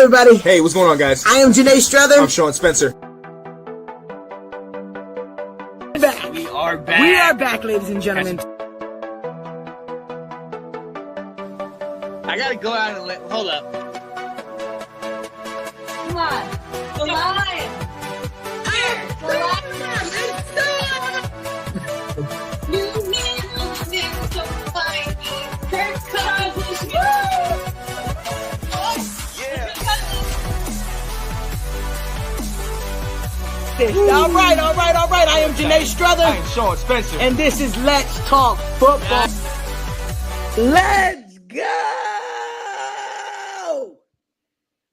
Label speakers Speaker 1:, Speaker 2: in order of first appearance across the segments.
Speaker 1: everybody.
Speaker 2: Hey, what's going on, guys?
Speaker 1: I am Janae Strother.
Speaker 2: I'm Sean Spencer.
Speaker 1: We are back, ladies and gentlemen.
Speaker 3: I gotta go out and hold up.
Speaker 4: Come on. The line. Here. The line. You need to find Kirk Cousins.
Speaker 1: All right. I am Janae Strother.
Speaker 2: I am Sean Spencer.
Speaker 1: And this is Let's Talk Football. Let's go!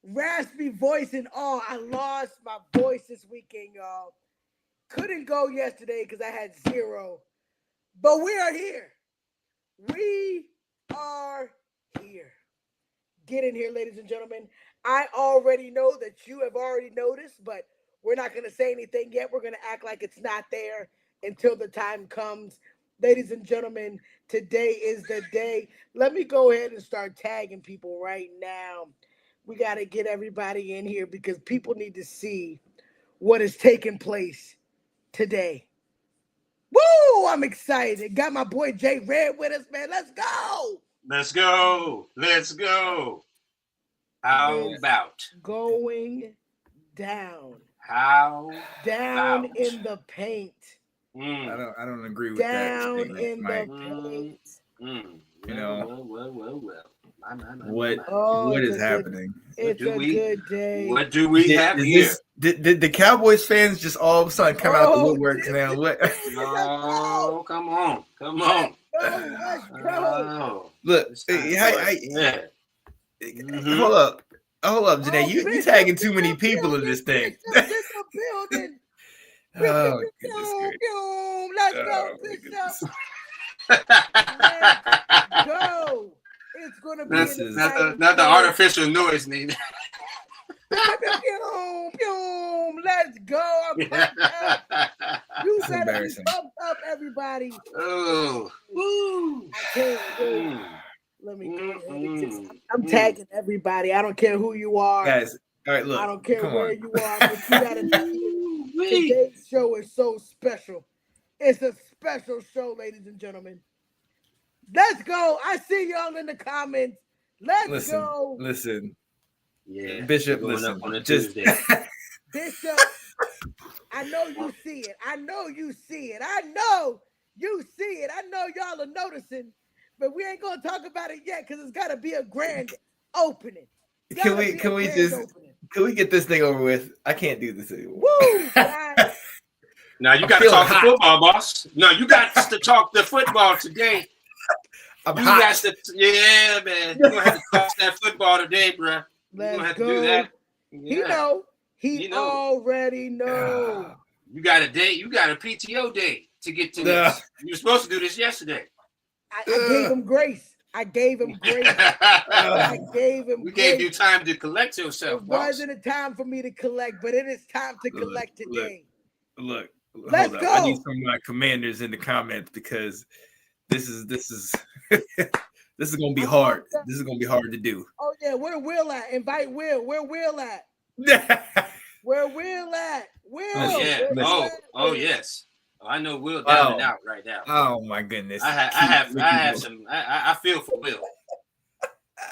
Speaker 1: Raspy voice and all. I lost my voice this weekend, y'all. Couldn't go yesterday because I had 0. But we are here. We are here. Get in here, ladies and gentlemen. I already know that you have already noticed, but we're not going to say anything yet. We're going to act like it's not there until the time comes. Ladies and gentlemen, today is the day. Let me go ahead and start tagging people right now. We got to get everybody in here because people need to see what is taking place today. Woo! I'm excited. Got my boy Jay Red with us, man. Let's go.
Speaker 5: Let's go. Let's go. How about
Speaker 1: going down?
Speaker 5: How
Speaker 1: down
Speaker 5: about
Speaker 1: in the paint?
Speaker 2: I don't agree with
Speaker 1: down
Speaker 2: that.
Speaker 1: In the paint.
Speaker 2: You know,
Speaker 5: well.
Speaker 2: What is happening?
Speaker 1: It's a good day.
Speaker 5: What do we have here?
Speaker 2: Did the Cowboys fans just all of a sudden come out the woodwork now? What?
Speaker 5: No, come on.
Speaker 1: Let's go.
Speaker 2: Look, hold up, Janae. You tagging too many people in this thing. Oh,
Speaker 1: let's go, Bishop. Let's go. It's gonna be
Speaker 5: not the artificial noise needed.
Speaker 1: Let's go. I'm pumped up. You better be pumped up, everybody.
Speaker 5: Oh, woo.
Speaker 1: I can't wait. Let me go. I'm tagging everybody. I don't care who you are.
Speaker 2: Guys, all right, look.
Speaker 1: I don't care where you are, but you gotta know today's show is so special. It's a special show, ladies and gentlemen. Let's go. I see y'all in the comments. Let's go.
Speaker 2: Listen.
Speaker 5: Yeah.
Speaker 2: Bishop, listen. Bishop,
Speaker 1: I know you see it. I know you see it. I know y'all are noticing, but we ain't gonna talk about it yet because it's gotta be a grand opening.
Speaker 2: Can we get this thing over with? I can't do this anymore.
Speaker 1: Woo, guys.
Speaker 5: Now you got to talk the football, boss. No, you got to talk the football today. Yeah, man. You're gonna have to talk that football today, bro. You're gonna have to do that. Yeah.
Speaker 1: He already know.
Speaker 5: You got a day. You got a PTO day to get to this. You were supposed to do this yesterday.
Speaker 1: I gave him grace. We gave
Speaker 5: you time to collect yourself.
Speaker 1: It wasn't a time for me to collect, but it is time to collect today.
Speaker 2: Look.
Speaker 1: Let's go.
Speaker 2: I need some of my commanders in the comments because this is gonna be hard. This is gonna be hard to do.
Speaker 1: Oh yeah, where Will at? Invite Will. Where Will at? Where Will at? Will.
Speaker 5: Yeah. Oh yes. I know Will down and out right now.
Speaker 2: Oh my goodness.
Speaker 5: I have some. I feel for Will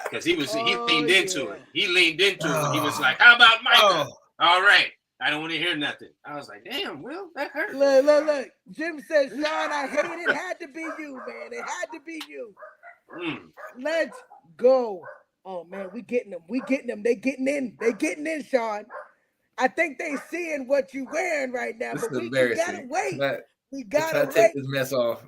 Speaker 5: because he leaned into it. He leaned into it. He was like, "How about Micah?" All right. I don't want to hear nothing. I was like, "Damn, Will, that hurt."
Speaker 1: Look. Jim says, "Sean, I hate it. It had to be you, man. It had to be you." Let's go. Oh man, we getting them. They getting in, Sean. I think they seeing what you wearing right now,
Speaker 2: this
Speaker 1: but we gotta wait. We gotta
Speaker 2: take this mess off.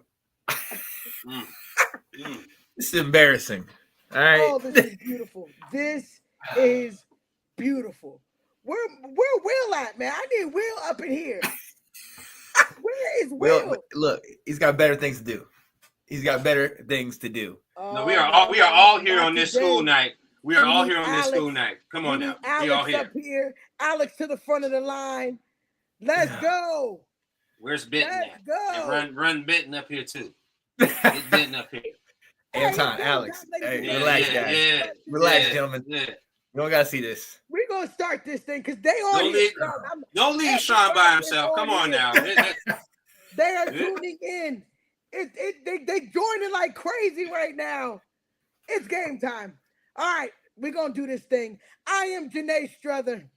Speaker 2: This is embarrassing. All right.
Speaker 1: Oh, this is beautiful. This is beautiful. Where Will at, man? I need Will up in here. Where is Will?
Speaker 2: Look, he's got better things to do.
Speaker 5: No, we are all here on this school night. We are all here on this school night. Come on now. We all
Speaker 1: here. Up here. Alex to the front of the line. Let's go.
Speaker 5: Where's Benton at?
Speaker 1: Let's go.
Speaker 5: And run Benton up here too. Get Benton up here.
Speaker 2: Anton, Alex. Hey, relax, guys. Relax, gentlemen. You don't gotta see this.
Speaker 1: We're gonna start this thing because they on
Speaker 5: Don't
Speaker 1: here.
Speaker 5: leave,
Speaker 1: Sean.
Speaker 5: don't leave Sean by himself. Come on now.
Speaker 1: They are tuning in. They joining like crazy right now. It's game time. All right, we're gonna do this thing. I am Janae Struther.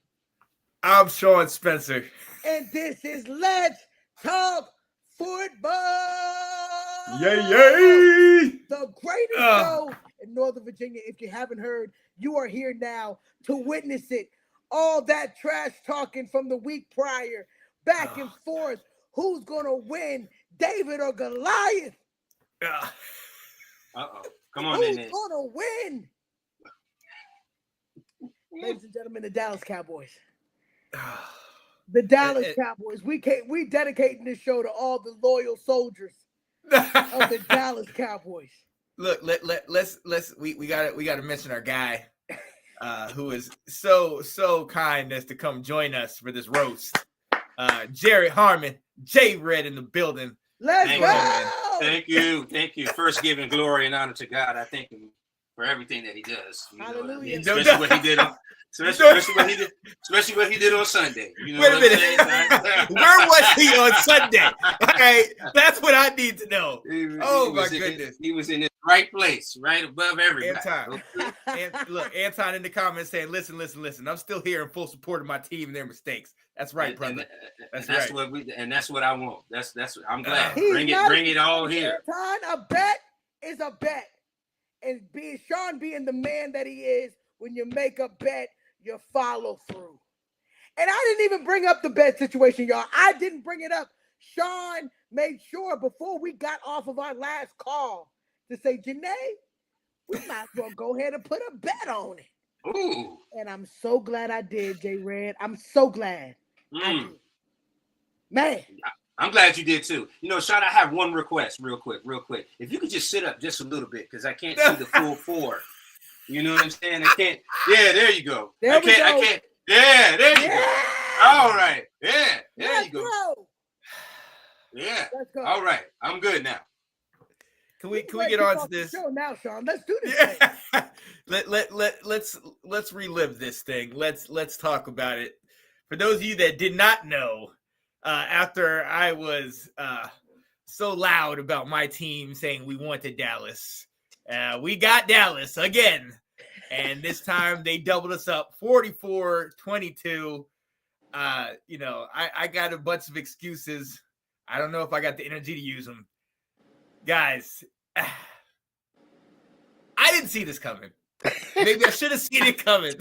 Speaker 2: I'm Sean Spencer.
Speaker 1: And this is Let's Talk Football.
Speaker 2: Yay!
Speaker 1: The greatest show in Northern Virginia. If you haven't heard, you are here now to witness it. All that trash talking from the week prior, back and forth. Who's gonna win, David or Goliath?
Speaker 5: Come on,
Speaker 1: Who's
Speaker 5: in
Speaker 1: gonna win? Ladies and gentlemen, the Dallas Cowboys. The Dallas Cowboys. We dedicating this show to all the loyal soldiers of the Dallas Cowboys.
Speaker 2: Look, we gotta mention our guy, who is so kind as to come join us for this roast. Jared Harmon, J Red in the building.
Speaker 1: Let's go.
Speaker 5: Thank you. First, giving glory and honor to God. I thank him for everything that he does.
Speaker 1: Hallelujah.
Speaker 5: Especially what he did on, especially what he did on Sunday. You know
Speaker 2: Wait a minute. Where was he on Sunday? Okay, that's what I need to know. My goodness.
Speaker 5: He was in his right place, right above everybody.
Speaker 2: Anton in the comments saying, listen. I'm still here in full support of my team and their mistakes. That's right, brother. That's
Speaker 5: what I want. That's I'm glad. Bring it all here.
Speaker 1: Anton, a bet is a bet. And Sean being the man that he is, when you make a bet, you follow through. And I didn't even bring up the bet situation, y'all. I didn't bring it up. Sean made sure before we got off of our last call to say, Janae, we might as well go ahead and put a bet on it.
Speaker 5: Ooh.
Speaker 1: And I'm so glad I did, J Red. I'm so glad I did. Man.
Speaker 5: I'm glad you did too. You know, Sean, I have one request real quick. If you could just sit up just a little bit, because I can't see the full four. You know what I'm saying? I can't. Yeah, there you go. I can't. Yeah, there you go. All right. Yeah, there you go. Yeah. Let's go. All right. I'm good now.
Speaker 2: Can we get on to this?
Speaker 1: Show now, Sean. Let's do this
Speaker 2: thing. Let's relive this thing. Let's talk about it. For those of you that did not know, after I was so loud about my team saying we wanted Dallas, we got Dallas again. And this time they doubled us up 44-22. I got a bunch of excuses. I don't know if I got the energy to use them. Guys, I didn't see this coming. Maybe I should have seen it coming.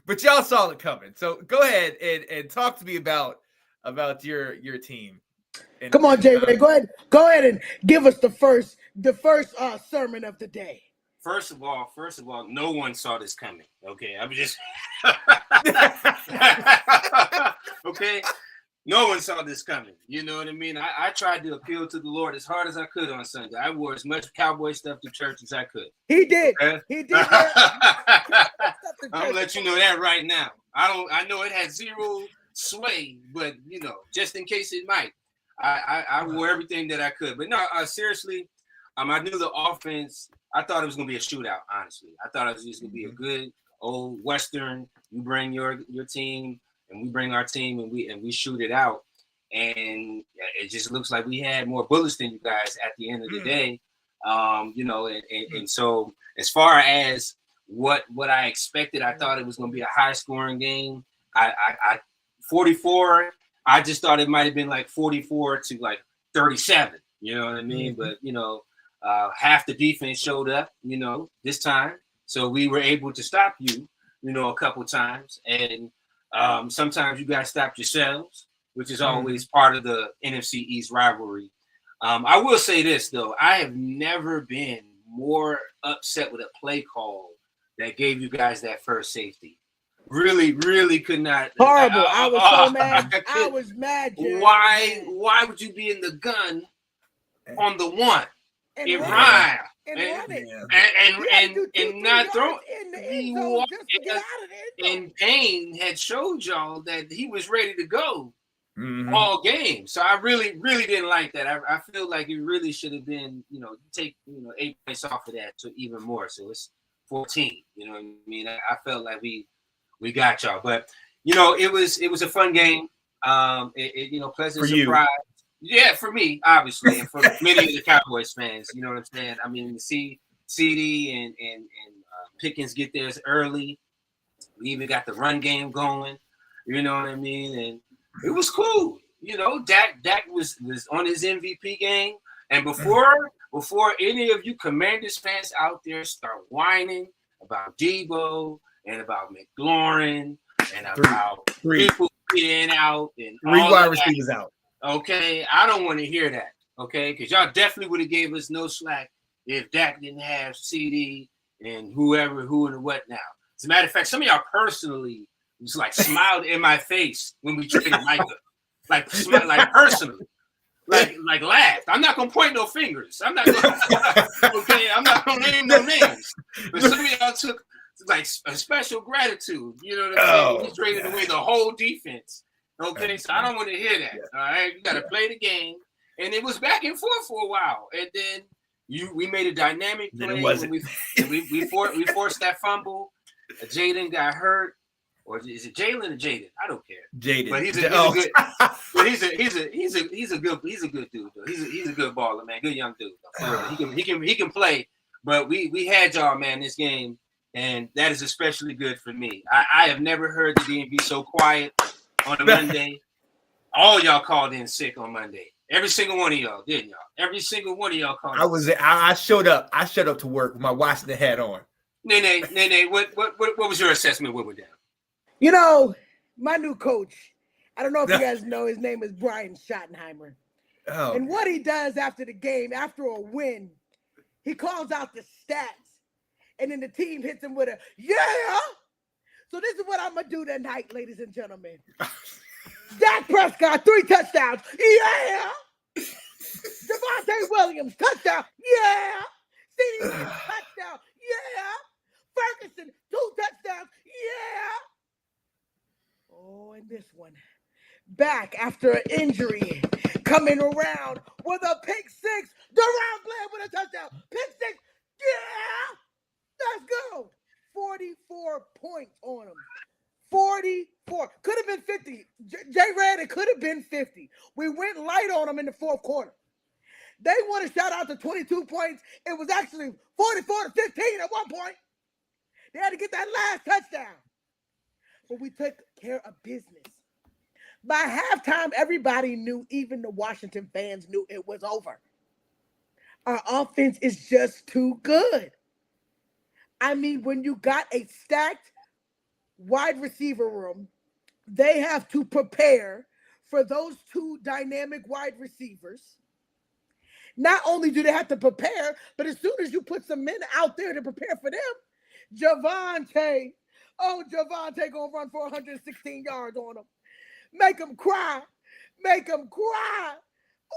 Speaker 2: But y'all saw it coming. So go ahead and talk to me about your team.
Speaker 1: Come on, Jay Ray. Go ahead and give us the first sermon of the day.
Speaker 5: First of all, no one saw this coming. Okay, I'm just okay. No one saw this coming. You know what I mean? I tried to appeal to the Lord as hard as I could on Sunday. I wore as much cowboy stuff to church as I could.
Speaker 1: He did.
Speaker 5: Okay?
Speaker 1: He did.
Speaker 5: I'm gonna let you know that right now. I know it had zero sway, but just in case it might, I wore everything that I could. But no, seriously, I knew the offense. I thought it was gonna be a shootout. Honestly, I thought it was just gonna be a good old Western. You bring your team, and we bring our team, and we shoot it out. And it just looks like we had more bullets than you guys at the end of the day. And so as far as what I expected, I thought it was gonna be a high scoring game. I 44. I just thought it might have been like 44 to like 37. You know what I mean? But half the defense showed up, this time. So we were able to stop you, a couple times. And sometimes you guys stopped yourselves, which is always part of the NFC East rivalry. I will say this, though. I have never been more upset with a play call that gave you guys that first safety. Really, really could not.
Speaker 1: Horrible. I was so mad. I was mad. Jerry.
Speaker 5: Why would you be in the gun on the one? And run and not throw. And Payne had showed y'all that he was ready to go all game. So I really, really didn't like that. I feel like it really should have been, take 8 points off of that to even more. So 14. You know what I mean? I felt like we got y'all, but it was a fun game. Pleasant
Speaker 2: For you.
Speaker 5: surprise. Yeah, for me, obviously, and for many of the Cowboys fans. You know what I'm saying? I mean, to see CD and Pickens get theirs early. We even got the run game going. You know what I mean? And it was cool. Dak was on his MVP game. And before any of you Commanders fans out there start whining about Debo and about McLaurin and about people being out and
Speaker 2: 3
Speaker 5: all
Speaker 2: wide
Speaker 5: of that,
Speaker 2: receivers out.
Speaker 5: okay, I don't want to hear that. Okay, because y'all definitely would have gave us no slack if Dak didn't have CD and who and what now. As a matter of fact, some of y'all personally just like smiled in my face when we traded Micah, like personally. Like laughed. I'm not gonna point no fingers. I'm not gonna name no names. But some of y'all took like a special gratitude. You know what I'm saying? We traded away the whole defense. Okay, so I don't want to hear that. All right, you got to play the game, and it was back and forth for a while, and then we made a dynamic play. We forced that fumble. Jaden got hurt. Or is it Jalen or Jaden? I don't care.
Speaker 2: Jaden,
Speaker 5: but he's a good dude. Though. He's a good baller, man. Good young dude. Though. He can play. But we had y'all, man, this game, and that is especially good for me. I have never heard the DMV so quiet on a Monday. All y'all called in sick on Monday. Every single one of y'all, didn't y'all? Every single one of y'all called.
Speaker 2: I showed up. I showed up to work with my Washington hat on.
Speaker 5: Nene, what was your assessment when we're down?
Speaker 1: My new coach, I don't know if you guys know, his name is Brian Schottenheimer.
Speaker 2: Oh.
Speaker 1: And what he does after the game, after a win, he calls out the stats. And then the team hits him with a, yeah! So this is what I'm going to do tonight, ladies and gentlemen. Dak Prescott, 3 touchdowns. Yeah! Javonte Williams, touchdown. Yeah! CeeDee Lamb, touchdown. Yeah! Ferguson, 2 touchdowns. Yeah! Oh, and this one, back after an injury, coming around with a pick 6. Deron Bland with a touchdown. Pick 6. Yeah! Let's go. 44 points on him. 44. Could have been 50. J-Rad, it could have been 50. We went light on him in the fourth quarter. They want to shout out to 22 points. It was actually 44 to 15 at one point. They had to get that last touchdown. But we took care of business. By halftime, everybody knew, even the Washington fans knew it was over. Our offense is just too good. I mean, when you got a stacked wide receiver room, they have to prepare for those 2 dynamic wide receivers. Not only do they have to prepare, but as soon as you put some men out there to prepare for them, Javonte gonna run for 116 yards on him. Make him cry. Make him cry.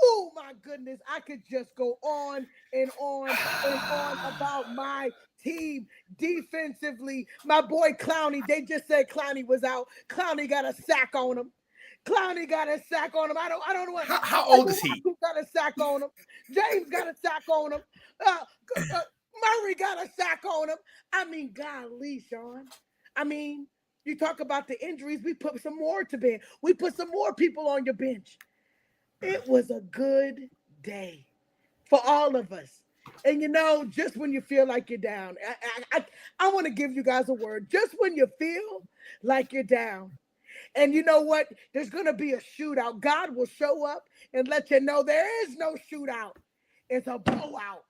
Speaker 1: Oh my goodness. I could just go on and on and on about my team defensively. My boy Clowney, they just said Clowney was out. Clowney got a sack on him. I don't know what.
Speaker 2: How old is he?
Speaker 1: Got a sack on him. James got a sack on him. Murray got a sack on him. I mean, golly, Sean. I mean, you talk about the injuries. We put some more to bed. We put some more people on your bench. It was a good day for all of us. And, just when you feel like you're down, I want to give you guys a word. Just when you feel like you're down. And you know what? There's going to be a shootout. God will show up and let you know there is no shootout. It's a blowout.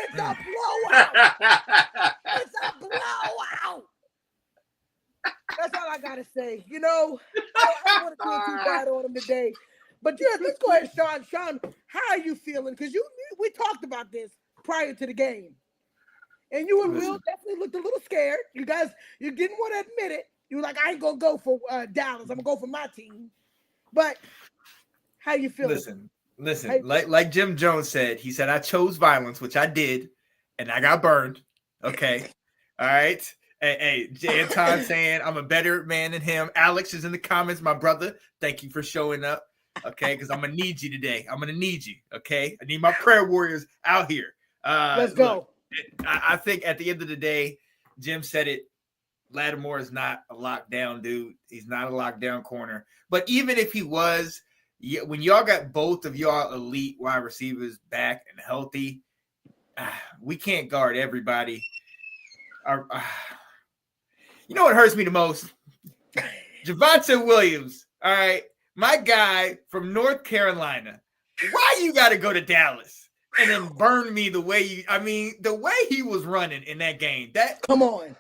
Speaker 1: It's a blowout. It's a blowout. That's all I got to say. I don't want to feel too bad on him today. But yeah, let's go ahead, Sean. Sean, how are you feeling? Because we talked about this prior to the game. And you and Will definitely looked a little scared. You guys, you didn't want to admit it. You were like, I ain't going to go for Dallas. I'm going to go for my team. But how you feeling?
Speaker 2: Listen. Like Jim Jones said, he said, I chose violence, which I did, and I got burned. Okay. All right. Hey, Anton saying I'm a better man than him. Alex is in the comments, my brother. Thank you for showing up. Okay, because I'm going to need you today. I'm going to need you. Okay. I need my prayer warriors out here.
Speaker 1: Let's go.
Speaker 2: I think at the end of the day, Jim said it. Lattimore is not a lockdown dude. He's not a lockdown corner. But even if he was, when y'all got both of y'all elite wide receivers back and healthy, we can't guard everybody. You know what hurts me the most? Javonte Williams. All right. My guy from North Carolina. Why you got to go to Dallas and then burn me the way the way he was running in that game?
Speaker 1: Come on.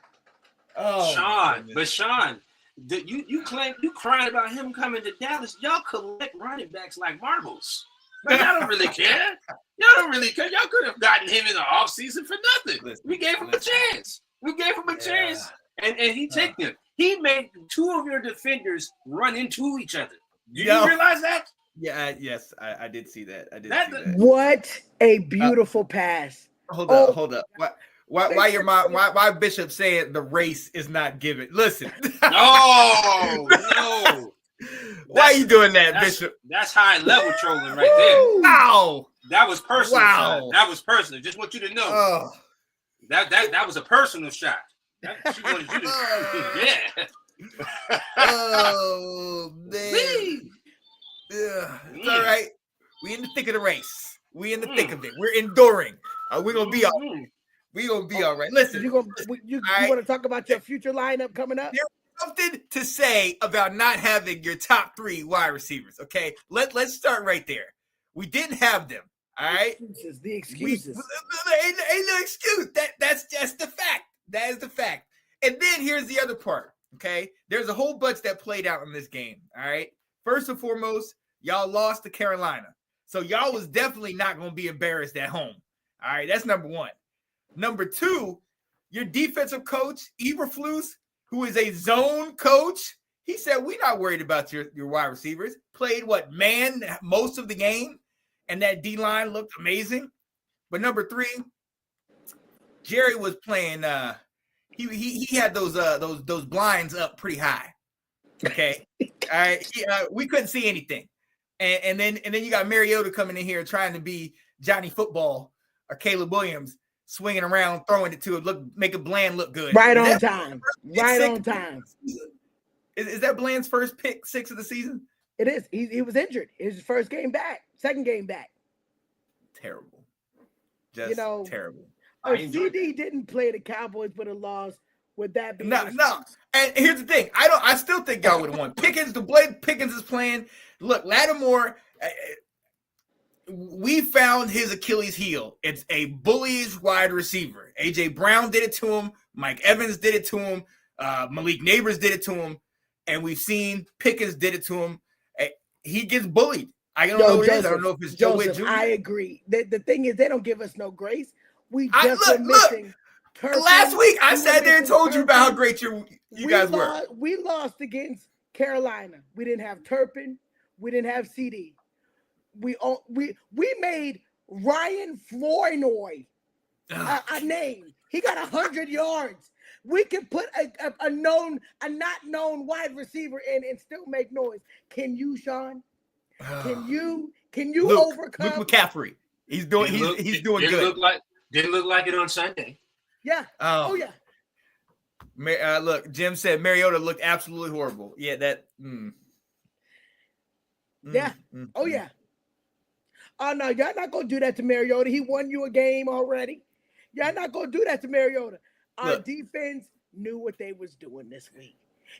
Speaker 5: Oh, Sean, but Sean, you claim you crying about him coming to Dallas. Y'all collect running backs like marbles. But y'all don't really care. Y'all don't really care. Y'all could have gotten him in the offseason for nothing. We gave him a chance. We gave him a chance. And he took them. He made two of your defenders run into each other. Do you realize that?
Speaker 2: Yeah, yes, I did see that. I did see that.
Speaker 1: What a beautiful pass.
Speaker 2: Hold up. Why Bishop saying the race is not given? Listen.
Speaker 5: No.
Speaker 2: Why are you doing that, Bishop?
Speaker 5: That's high level trolling right there.
Speaker 2: Wow.
Speaker 5: That was personal.
Speaker 2: Wow.
Speaker 5: Shot. That was personal. Just want you to know.
Speaker 2: Oh.
Speaker 5: That was a personal shot. She wanted you to yeah.
Speaker 2: Oh man. Yeah. It's all right. We in the thick of the race. We in the thick of it. We're enduring. We're gonna be all right. We're gonna be all right. Listen,
Speaker 1: you want to talk about your future lineup coming up?
Speaker 2: There's something to say about not having your top 3 wide receivers. Okay, let's start right there. We didn't have them. All right.
Speaker 1: The excuses.
Speaker 2: Ain't no excuse. That's just the fact. That is the fact. And then here's the other part. Okay, there's a whole bunch that played out in this game. All right. First and foremost, y'all lost to Carolina. So y'all was definitely not going to be embarrassed at home. All right, that's number 1. Number 2, your defensive coach, Eberflus, who is a zone coach, he said, we're not worried about your wide receivers. Played man most of the game, and that D-line looked amazing. But number 3, Jerry was playing he had those blinds up pretty high. Okay. All right. We couldn't see anything. And then you got Mariota coming in here trying to be Johnny Football or Caleb Williams, swinging around, throwing it to it, make a Bland look good.
Speaker 1: Right on time. Right on time.
Speaker 2: Is that Bland's first pick 6 of the season?
Speaker 1: It is. He was injured. His first game back, second game back.
Speaker 2: Terrible. Just terrible.
Speaker 1: CD didn't play the Cowboys but a loss. Would that be
Speaker 2: no? And here's the thing: I still think y'all would have won. Pickens, the Blake Pickens is playing. Look, Lattimore, we found his Achilles heel. It's a bullish wide receiver. AJ Brown did it to him. Mike Evans did it to him. Malik Neighbors did it to him, and we've seen Pickens did it to him. He gets bullied. I don't know what it is. I don't know if it's Joe Witt Jr.
Speaker 1: I agree. The thing is, they don't give us no grace. We just were missing.
Speaker 2: Last week, I sat there and told you about how great you guys were.
Speaker 1: We lost against Carolina. We didn't have Turpin. We didn't have CD. We made Ryan Flournoy a name. He got 100 yards. We can put a not known wide receiver in and still make noise. Can you, Sean? Can you overcome
Speaker 2: Luke McCaffrey? He's doing good.
Speaker 5: Didn't look like it on Sunday.
Speaker 1: Yeah. Oh yeah.
Speaker 2: Look, Jim said Mariota looked absolutely horrible. Yeah, that.
Speaker 1: Yeah. Oh yeah. Oh no, y'all not gonna do that to Mariota. He won you a game already. Y'all not gonna do that to Mariota. Our defense knew what they was doing this week.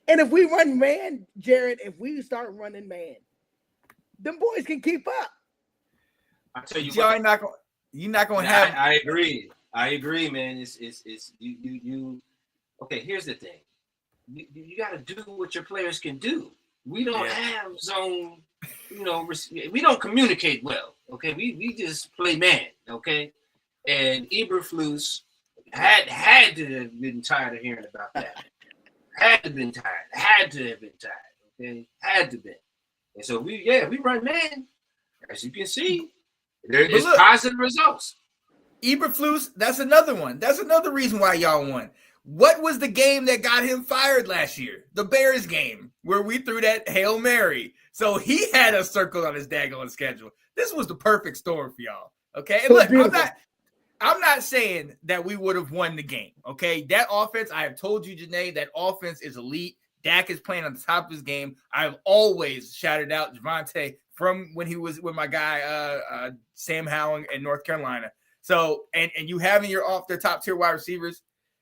Speaker 1: And if we run man, Jared, if we start running man, them boys can keep up.
Speaker 5: I tell you,
Speaker 2: you're not gonna have.
Speaker 5: I agree, man. It's you. Okay, here's the thing. You got to do what your players can do. We don't have zone. We don't communicate well. Okay, we just play man. Okay, and Eberflus had to have been tired of hearing about that. Had to have been tired. Okay, had to be. And so we run man. As you can see, there is positive results.
Speaker 2: Eberflus, that's another one. That's another reason why y'all won. What was the game that got him fired last year? The Bears game, where we threw that Hail Mary. So he had a circle on his daggone schedule. This was the perfect storm for y'all. Okay, and look, I'm not saying that we would have won the game. Okay, that offense, I have told you, Janae, that offense is elite. Dak is playing on the top of his game. I've always shouted out Javonte from when he was with my guy Sam Howell in North Carolina. So, and you having their top tier wide receivers,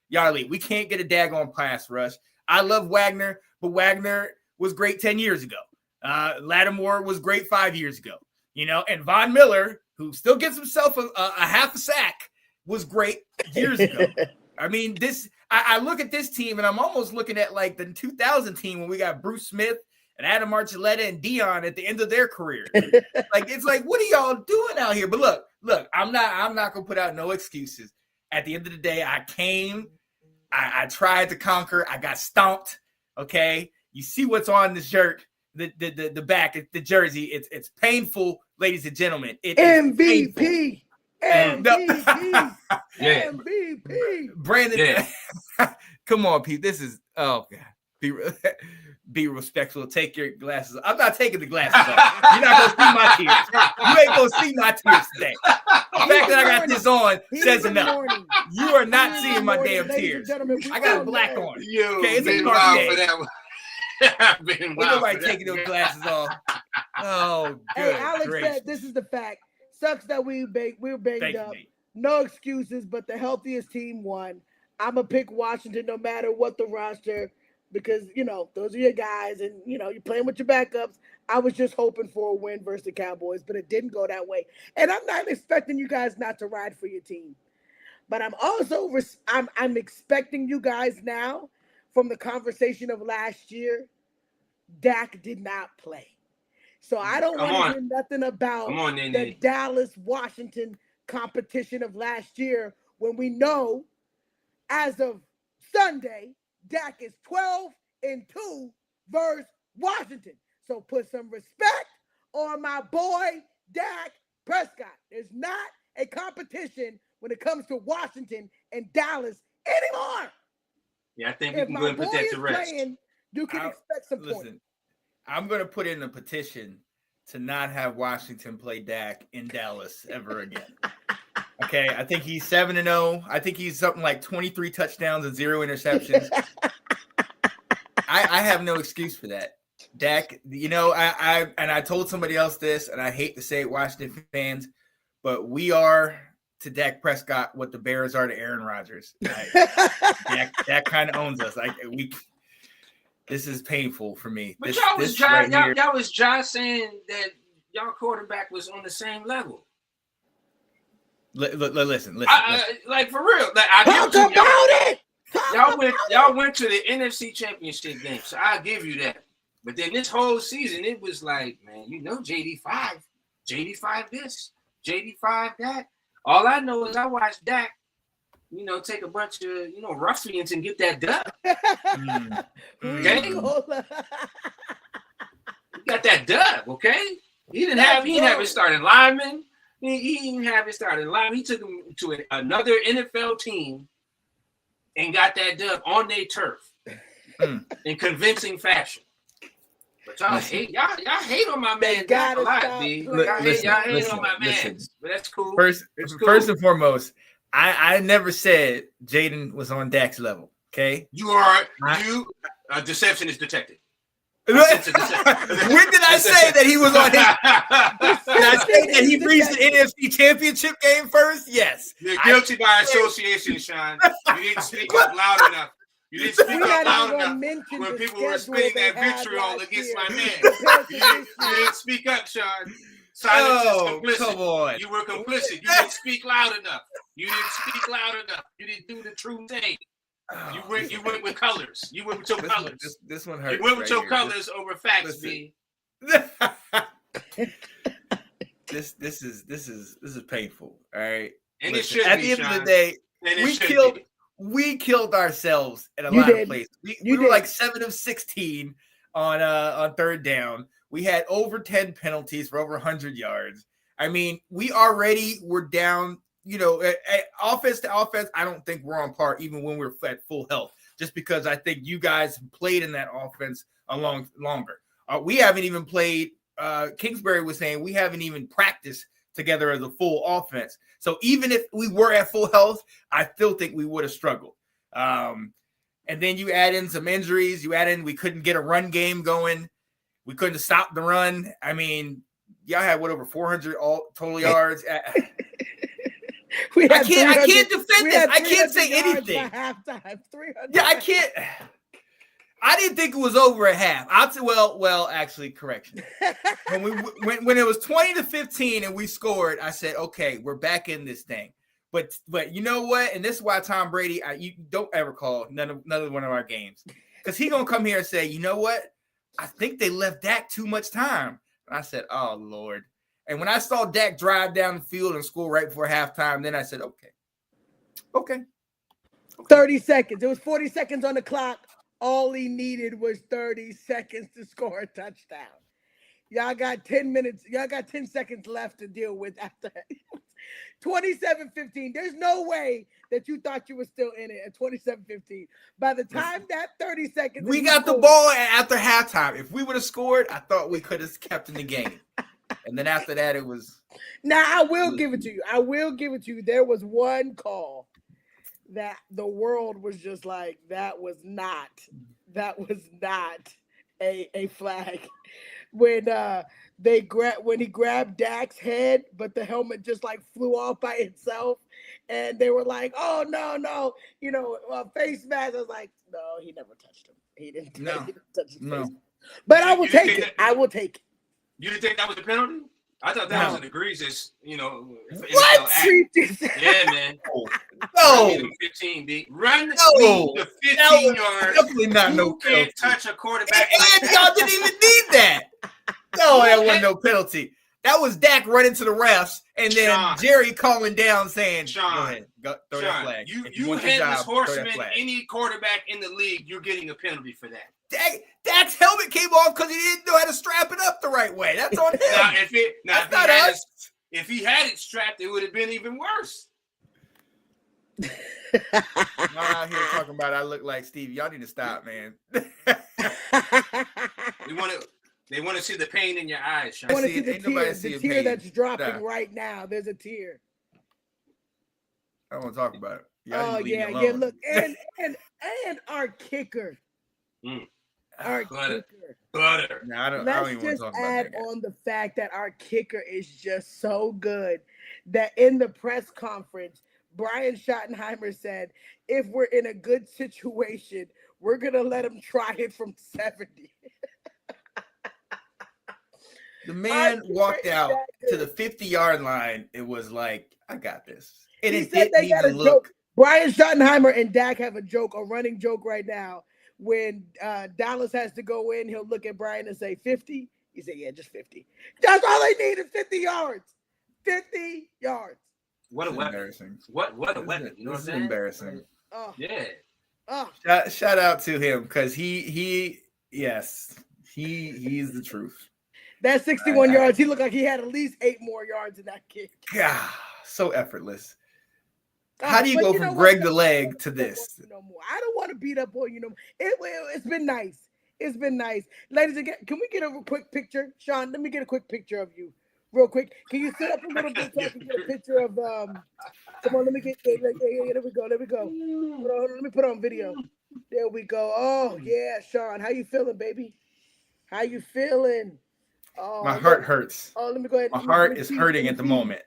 Speaker 2: y'all elite. We can't get a daggone pass rush. I love Wagner, but Wagner was great 10 years ago. Lattimore was great 5 years ago. And Von Miller, who still gets himself a half a sack, was great years ago. I mean, I look at this team, and I'm almost looking at like the 2000 team when we got Bruce Smith and Adam Archuleta and Dion at the end of their career. It's like, what are y'all doing out here? But look, I'm not gonna put out no excuses. At the end of the day, I came, I tried to conquer, I got stomped. Okay, you see what's on the shirt, the back, the jersey. It's painful, ladies and gentlemen. It
Speaker 1: MVP.
Speaker 2: Is
Speaker 1: MVP.
Speaker 5: Yeah.
Speaker 1: MVP.
Speaker 2: Brandon,
Speaker 5: Yeah.
Speaker 2: Come on, Pete. This is God. Be respectful. Take your glasses off. I'm not taking the glasses off. You're not gonna see my tears. You ain't gonna see my tears today. The fact that I got this on says enough. You are not seeing my damn tears. I got black on. Okay, it's a dark day.
Speaker 5: For that one.
Speaker 2: Ain't nobody taking those glasses off. Oh, good.
Speaker 1: Hey, Alex
Speaker 2: great.
Speaker 1: said this is the fact. Sucks that we're banged
Speaker 2: Thank
Speaker 1: up.
Speaker 2: you.
Speaker 1: No excuses, but the healthiest team won. I'm going to pick Washington no matter what the roster because, those are your guys and, you're playing with your backups. I was just hoping for a win versus the Cowboys, but it didn't go that way. And I'm not expecting you guys not to ride for your team. But I'm also I'm expecting you guys now from the conversation of last year, Dak did not play. So I don't want to hear nothing about the Dallas-Washington competition of last year when we know as of Sunday, Dak is 12-2 versus Washington. So put some respect on my boy, Dak Prescott. There's not a competition when it comes to Washington and Dallas anymore.
Speaker 5: Yeah, I think we can go and put that to rest.
Speaker 1: Playing, you can expect some points.
Speaker 2: I'm going to put in a petition to not have Washington play Dak in Dallas ever again. Okay, I think he's 7-0. I think he's something like 23 touchdowns and 0 interceptions. I have no excuse for that. Dak, I told somebody else this, and I hate to say it, Washington fans, but we are to Dak Prescott what the Bears are to Aaron Rodgers. Dak kind of owns us. This is painful for me.
Speaker 5: But y'all was Josh saying that y'all quarterback was on the same level.
Speaker 2: Listen.
Speaker 5: Like for real. Y'all went to the NFC Championship game, so I'll give you that. But then this whole season, it was like, man, JD5 this, JD5 that. All I know is I watched Dak, take a bunch of, ruffians and get that dub. Okay? You got that dub, okay? He didn't have his starting lineman. He didn't have his starting lineman. He took him to another NFL team and got that dub on their turf in convincing fashion. But y'all hate on my man Dak a lot, B. Y'all hate on my man. But that's cool.
Speaker 2: First and foremost, I never said Jaden was on Dak's level. Okay,
Speaker 5: deception is detected.
Speaker 2: When did I say that he was on his? Did I say that he reached the NFC Championship game first? Yes.
Speaker 5: You're guilty by association, Sean. You didn't speak up loud enough. You didn't speak up loud enough when people were spitting that vitriol against my man. You didn't speak up, Sean. Silence is complicit.
Speaker 2: Come on.
Speaker 5: You were complicit. You didn't speak loud enough. You didn't do the true thing. You went with colors. You went with your colors.
Speaker 2: This one hurts.
Speaker 5: You went with your colors over facts, B.
Speaker 2: This is painful. All right.
Speaker 5: And it should
Speaker 2: at
Speaker 5: be,
Speaker 2: the end
Speaker 5: Sean.
Speaker 2: of the day, we killed ourselves in a lot of places. We were like 7 of 16 on third down. We had over 10 penalties for over 100 yards. I mean, we already were down. Offense to offense, I don't think we're on par even when we're at full health, just because I think you guys played in that offense longer. We haven't even played. Kingsbury was saying we haven't even practiced together as a full offense. So even if we were at full health, I still think we would have struggled. And then you add in some injuries. You add in we couldn't get a run game going. We couldn't stop the run. I mean, y'all had over 400 total yards. I can't defend this. I can't say anything.
Speaker 1: Halftime, 300.
Speaker 2: Yeah, I can't. I didn't think it was over at half. I'll say, well, actually, correction. When it was 20-15 and we scored, I said, okay, we're back in this thing. But you know what? And this is why Tom Brady, you don't ever call another one of our games, because he's gonna come here and say, you know what? I think they left Dak too much time. And I said, oh Lord. And when I saw Dak drive down the field and score right before halftime, then I said, okay.
Speaker 1: 30 seconds. It was 40 seconds on the clock. All he needed was 30 seconds to score a touchdown. Y'all got 10 minutes. Y'all got 10 seconds left to deal with after 27-15. There's no way that you thought you were still in it at 27-15. By the time that 30 seconds,
Speaker 2: we got the ball after halftime. If we would have scored, I thought we could have kept in the game. And then after that, it was.
Speaker 1: Now, I will give it to you. There was one call that the world was just like, that was not a flag. When he grabbed Dak's head, but the helmet just like flew off by itself, and they were like, "Oh no!" Face mask. I was like, "No, he never touched him. He didn't touch his face." But I will take it. I will take it.
Speaker 5: You didn't think that was a penalty? I thought that was an egregious,
Speaker 2: What?
Speaker 5: Yeah, man.
Speaker 2: No.
Speaker 5: 15, B. Run
Speaker 2: No.
Speaker 5: the 15 yards.
Speaker 2: Definitely not
Speaker 5: you
Speaker 2: no
Speaker 5: can't
Speaker 2: penalty.
Speaker 5: touch a quarterback.
Speaker 2: And y'all didn't even need that. No, that wasn't no penalty. That was Dak running to the refs, and then
Speaker 5: Sean,
Speaker 2: Jerry calling down saying,
Speaker 5: Sean,
Speaker 2: go ahead, throw that flag.
Speaker 5: You headless horseman, any quarterback in the league, you're getting a penalty for that.
Speaker 2: Dak's helmet came off because he didn't know how to strap it up the right way. That's on him.
Speaker 5: If he had it strapped, it would have been even worse.
Speaker 2: I'm out here talking about I look like Steve. Y'all need to stop, man.
Speaker 5: They want to see the pain in your eyes, Sean.
Speaker 1: I want to see the tear that's dropping right now. There's a tear.
Speaker 2: I don't want to talk about it.
Speaker 1: Oh yeah. Look, and our kicker. Our
Speaker 5: Butter.
Speaker 2: No, I don't
Speaker 1: Let's
Speaker 2: even
Speaker 1: just
Speaker 2: want to talk about
Speaker 1: add on the fact that our kicker is just so good that in the press conference, Brian Schottenheimer said, if we're in a good situation, we're going to let him try it from 70.
Speaker 2: The man walked out to the 50-yard line. It was like, I got this. And
Speaker 1: he
Speaker 2: it
Speaker 1: said
Speaker 2: didn't even look.
Speaker 1: Brian Schottenheimer and Dak have a running joke right now. When Dallas has to go in, he'll look at Brian and say, 50? He said, yeah, just 50. That's all they need is 50 yards. 50 yards.
Speaker 5: What a weapon.
Speaker 2: Embarrassing.
Speaker 5: What a weapon. You know what I'm saying?
Speaker 2: Embarrassing.
Speaker 1: Oh.
Speaker 5: Yeah.
Speaker 1: Oh.
Speaker 2: Shout out to him because he's the truth.
Speaker 1: That 61 yards, he looked like he had at least 8 more yards in that kick.
Speaker 2: God, so effortless. How do you go from Greg the Leg to this?
Speaker 1: No more. I don't want to beat up on you no more. It's been nice. It's been nice. Ladies and gentlemen, can we get a quick picture? Sean, let me get a quick picture of you. Real quick. Can you sit up a little bit so I can get a picture of come on, let me get there we go. Hold on, let me put on video. There we go. Oh yeah, Sean. How you feeling, baby? How you feeling? Oh,
Speaker 2: my heart hurts.
Speaker 1: Oh, let me go ahead.
Speaker 2: My heart is hurting at the moment.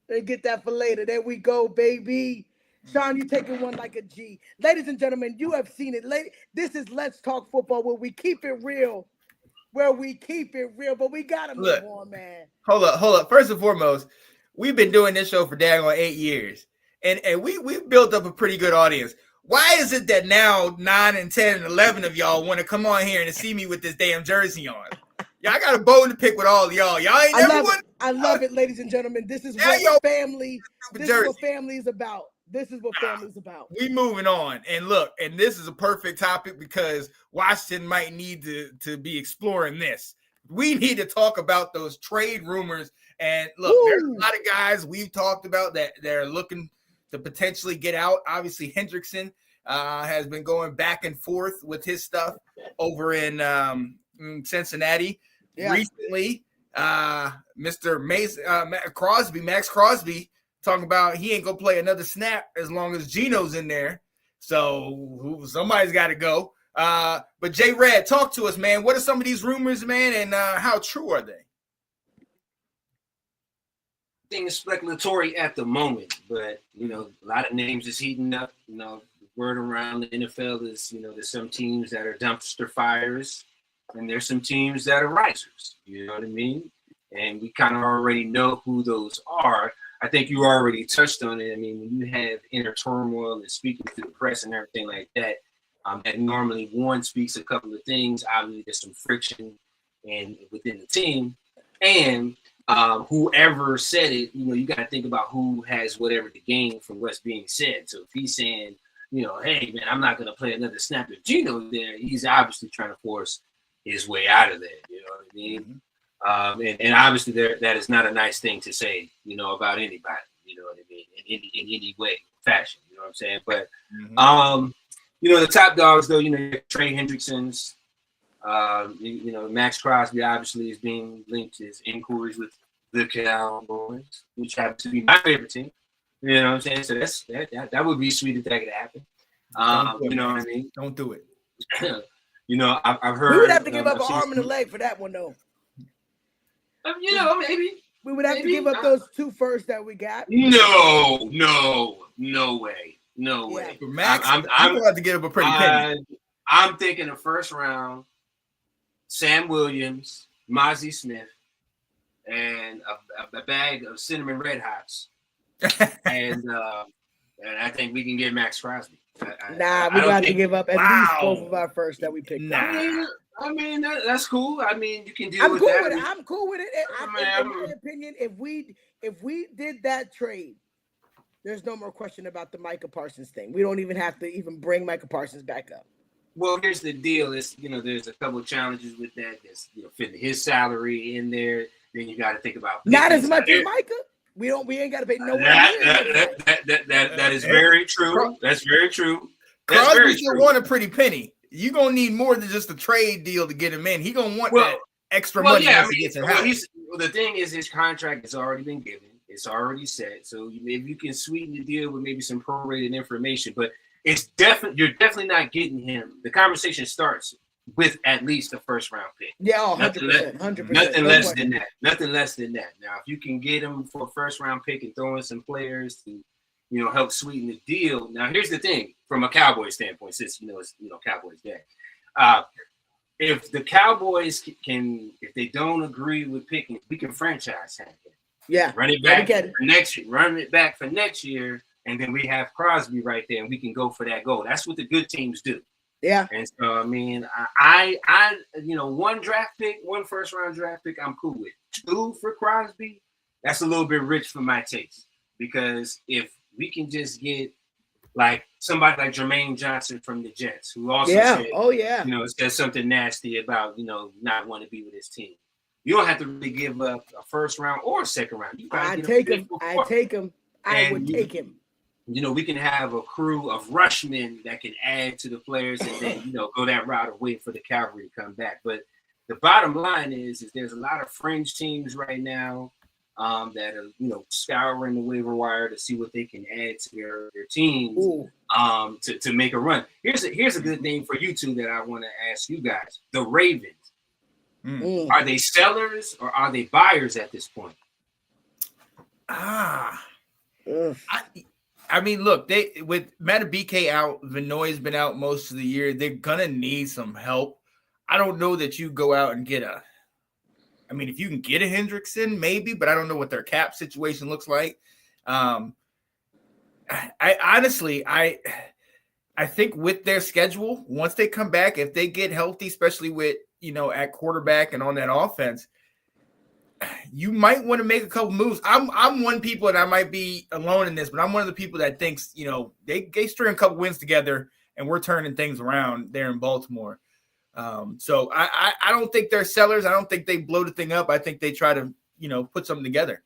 Speaker 1: They get that for later. There we go, baby. Sean, you taking one like a G. Ladies and gentlemen, you have seen it. This is Let's Talk Football, where we keep it real. But we got to move on, man.
Speaker 2: Hold up. First and foremost, we've been doing this show for daggone 8 years. And we've built up a pretty good audience. Why is it that now 9 and 10 and 11 of y'all want to come on here and see me with this damn jersey on? Y'all got a bone to pick with all of y'all. Y'all ain't never won.
Speaker 1: I love it, ladies and gentlemen. This is what family is about. This is what family's about.
Speaker 2: We moving on. And look, and this is a perfect topic because Washington might need to be exploring this. We need to talk about those trade rumors. And look, there's a lot of guys we've talked about that they're looking to potentially get out. Obviously, Hendrickson has been going back and forth with his stuff over in Cincinnati. Yeah. Recently, Mr. Max Crosby, talking about he ain't gonna play another snap as long as Geno's in there. So somebody's got to go. But J Red, talk to us, man. What are some of these rumors, man, and how true are they?
Speaker 5: Thing is speculatory at the moment, but a lot of names is heating up. The word around the NFL is there's some teams that are dumpster fires, and there's some teams that are risers. You know what I mean? And we kind of already know who those are. I think you already touched on it. I mean, when you have inner turmoil and speaking to the press and everything like that, that normally one speaks a couple of things. Obviously, there's some friction and within the team, and whoever said it, you got to think about who has whatever to gain from what's being said. So if he's saying, hey man, I'm not going to play another snap if Geno's there, he's obviously trying to force his way out of there. You know what I mean? Mm-hmm. And obviously that is not a nice thing to say, about anybody. You know what I mean? In any way, fashion. You know what I'm saying? But the top dogs though, Trey Hendrickson's. Max Crosby obviously is being linked to his inquiries with the Cowboys, which happens to be my favorite team. You know what I'm saying? So that would be sweet if that could happen. You know what I mean?
Speaker 2: Don't do it.
Speaker 5: I've heard
Speaker 1: we would have to give up an arm and a leg for that one, though.
Speaker 5: Maybe
Speaker 1: we would have to give up those 2 firsts that we got.
Speaker 5: No way.
Speaker 2: For Max, I'm going to have to give up a pretty penny.
Speaker 5: I'm thinking the first round. Sam Williams, Mozzie Smith, and a bag of cinnamon red hots, and I think we can get Max Crosby.
Speaker 1: We got to give up at least both of our first that we picked.
Speaker 5: I mean that's cool. I mean you can deal with that.
Speaker 1: I'm cool with it. In my opinion, if we did that trade, there's no more question about the Micah Parsons thing. We don't even have to even bring Micah Parsons back up.
Speaker 5: Well, here's the deal: is there's a couple of challenges with that. There's fitting his salary in there. Then you got to think about
Speaker 1: not as much as Micah. We ain't got to pay no.
Speaker 5: That is very true. That's very true.
Speaker 2: Crosby should want a pretty penny. You're gonna need more than just a trade deal to get him in. He gonna want that extra money as he gets in house.
Speaker 5: The thing is, his contract has already been given. It's already set. So maybe you can sweeten the deal with maybe some prorated information, but. You're definitely not getting him. The conversation starts with at least a first round pick.
Speaker 1: Yeah, 100%.
Speaker 5: Nothing less than that. Nothing less than that. Now, if you can get him for a first round pick and throw in some players to, help sweeten the deal. Now, here's the thing from a Cowboys standpoint, since it's Cowboys Day. If the Cowboys if they don't agree with picking, we can franchise him.
Speaker 1: Yeah,
Speaker 5: run it back for next year. Run it back for next year. And then we have Crosby right there, and we can go for that goal. That's what the good teams do.
Speaker 1: Yeah.
Speaker 5: And so, I mean, I one draft pick, one first round draft pick, I'm cool with. 2 for Crosby, that's a little bit rich for my taste. Because if we can just get like somebody like Jermaine Johnson from the Jets, who also said something nasty about not wanting to be with his team. You don't have to really give up a first round or a second round.
Speaker 1: I take him. I would take him.
Speaker 5: We can have a crew of rushmen that can add to the players and then, go that route and wait for the cavalry to come back. But the bottom line is there's a lot of fringe teams right now that are, scouring the waiver wire to see what they can add to their teams to make a run. Here's a good thing for you two that I want to ask you guys. The Ravens, are they sellers or are they buyers at this point?
Speaker 2: I mean, look, with Matabike out, Vinoy's been out most of the year. They're gonna need some help. I don't know that you go out and get if you can get a Hendrickson, maybe, but I don't know what their cap situation looks like. I honestly think with their schedule, once they come back, if they get healthy, especially with at quarterback and on that offense, you might want to make a couple moves. I'm one people, and I might be alone in this, but I'm one of the people that thinks, they string a couple wins together and we're turning things around there in Baltimore. So I don't think they're sellers. I don't think they blow the thing up. I think they try to, put something together.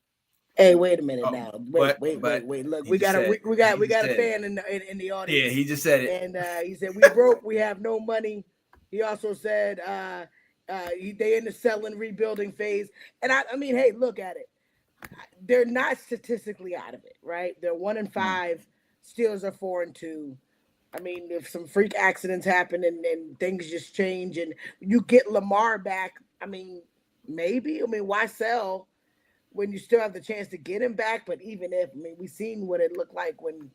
Speaker 1: Hey, wait a minute now. Wait. Look, we got a fan in the audience.
Speaker 2: Yeah, he just said it.
Speaker 1: And he said, we broke, we have no money. He also said, They in the selling, rebuilding phase. And I mean, hey, look at it. They're not statistically out of it, right? They're 1-5. Steelers are 4-2. I mean, if some freak accidents happen and things just change and you get Lamar back, I mean, maybe. I mean, why sell when you still have the chance to get him back? But even if, I mean, we've seen what it looked like when,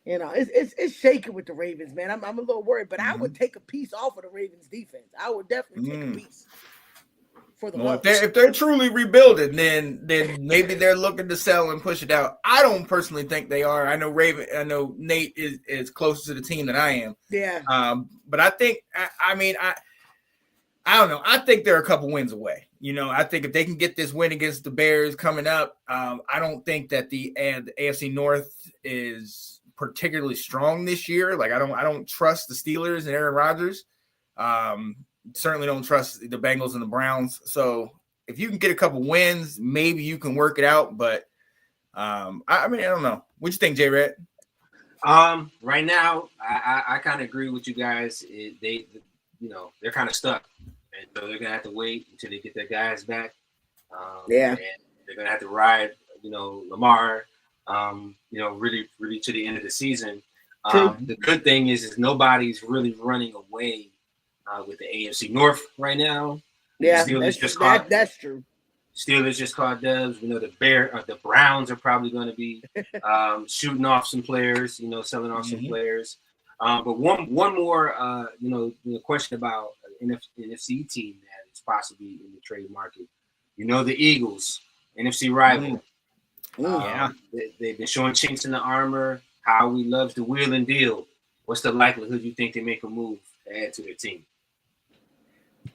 Speaker 1: it's shaky with the Ravens, man. I'm a little worried, but I would take a piece off of the Ravens defense. I would definitely take a piece for the
Speaker 2: Well,
Speaker 1: love.
Speaker 2: if they're truly rebuilding, then maybe they're looking to sell and push it out. I don't personally think they are. I know Nate is closer to the team than I am.
Speaker 1: Yeah.
Speaker 2: But I think I don't know. I think they're a couple wins away. I think if they can get this win against the Bears coming up, I don't think that the AFC North is particularly strong this year. Like I don't trust the Steelers and Aaron Rodgers. Certainly don't trust the Bengals and the Browns. So if you can get a couple wins, maybe you can work it out. But I don't know. What you think, J-Red?
Speaker 5: Right now, I kind of agree with you guys. They're kind of stuck, and so they're gonna have to wait until they get their guys back. And they're gonna have to ride, Lamar, really, really to the end of the season. The good thing is nobody's really running away with the AFC North right now.
Speaker 1: Yeah, that's true.
Speaker 5: Steelers just caught dubs. We know the Browns are probably going to be shooting off some players, selling off some players. But one more, question about an NFC team that is possibly in the trade market. The Eagles, NFC rival. They've been showing chinks in the armor. Howie loves to wheel and deal. What's the likelihood you think they make a move to add to their team?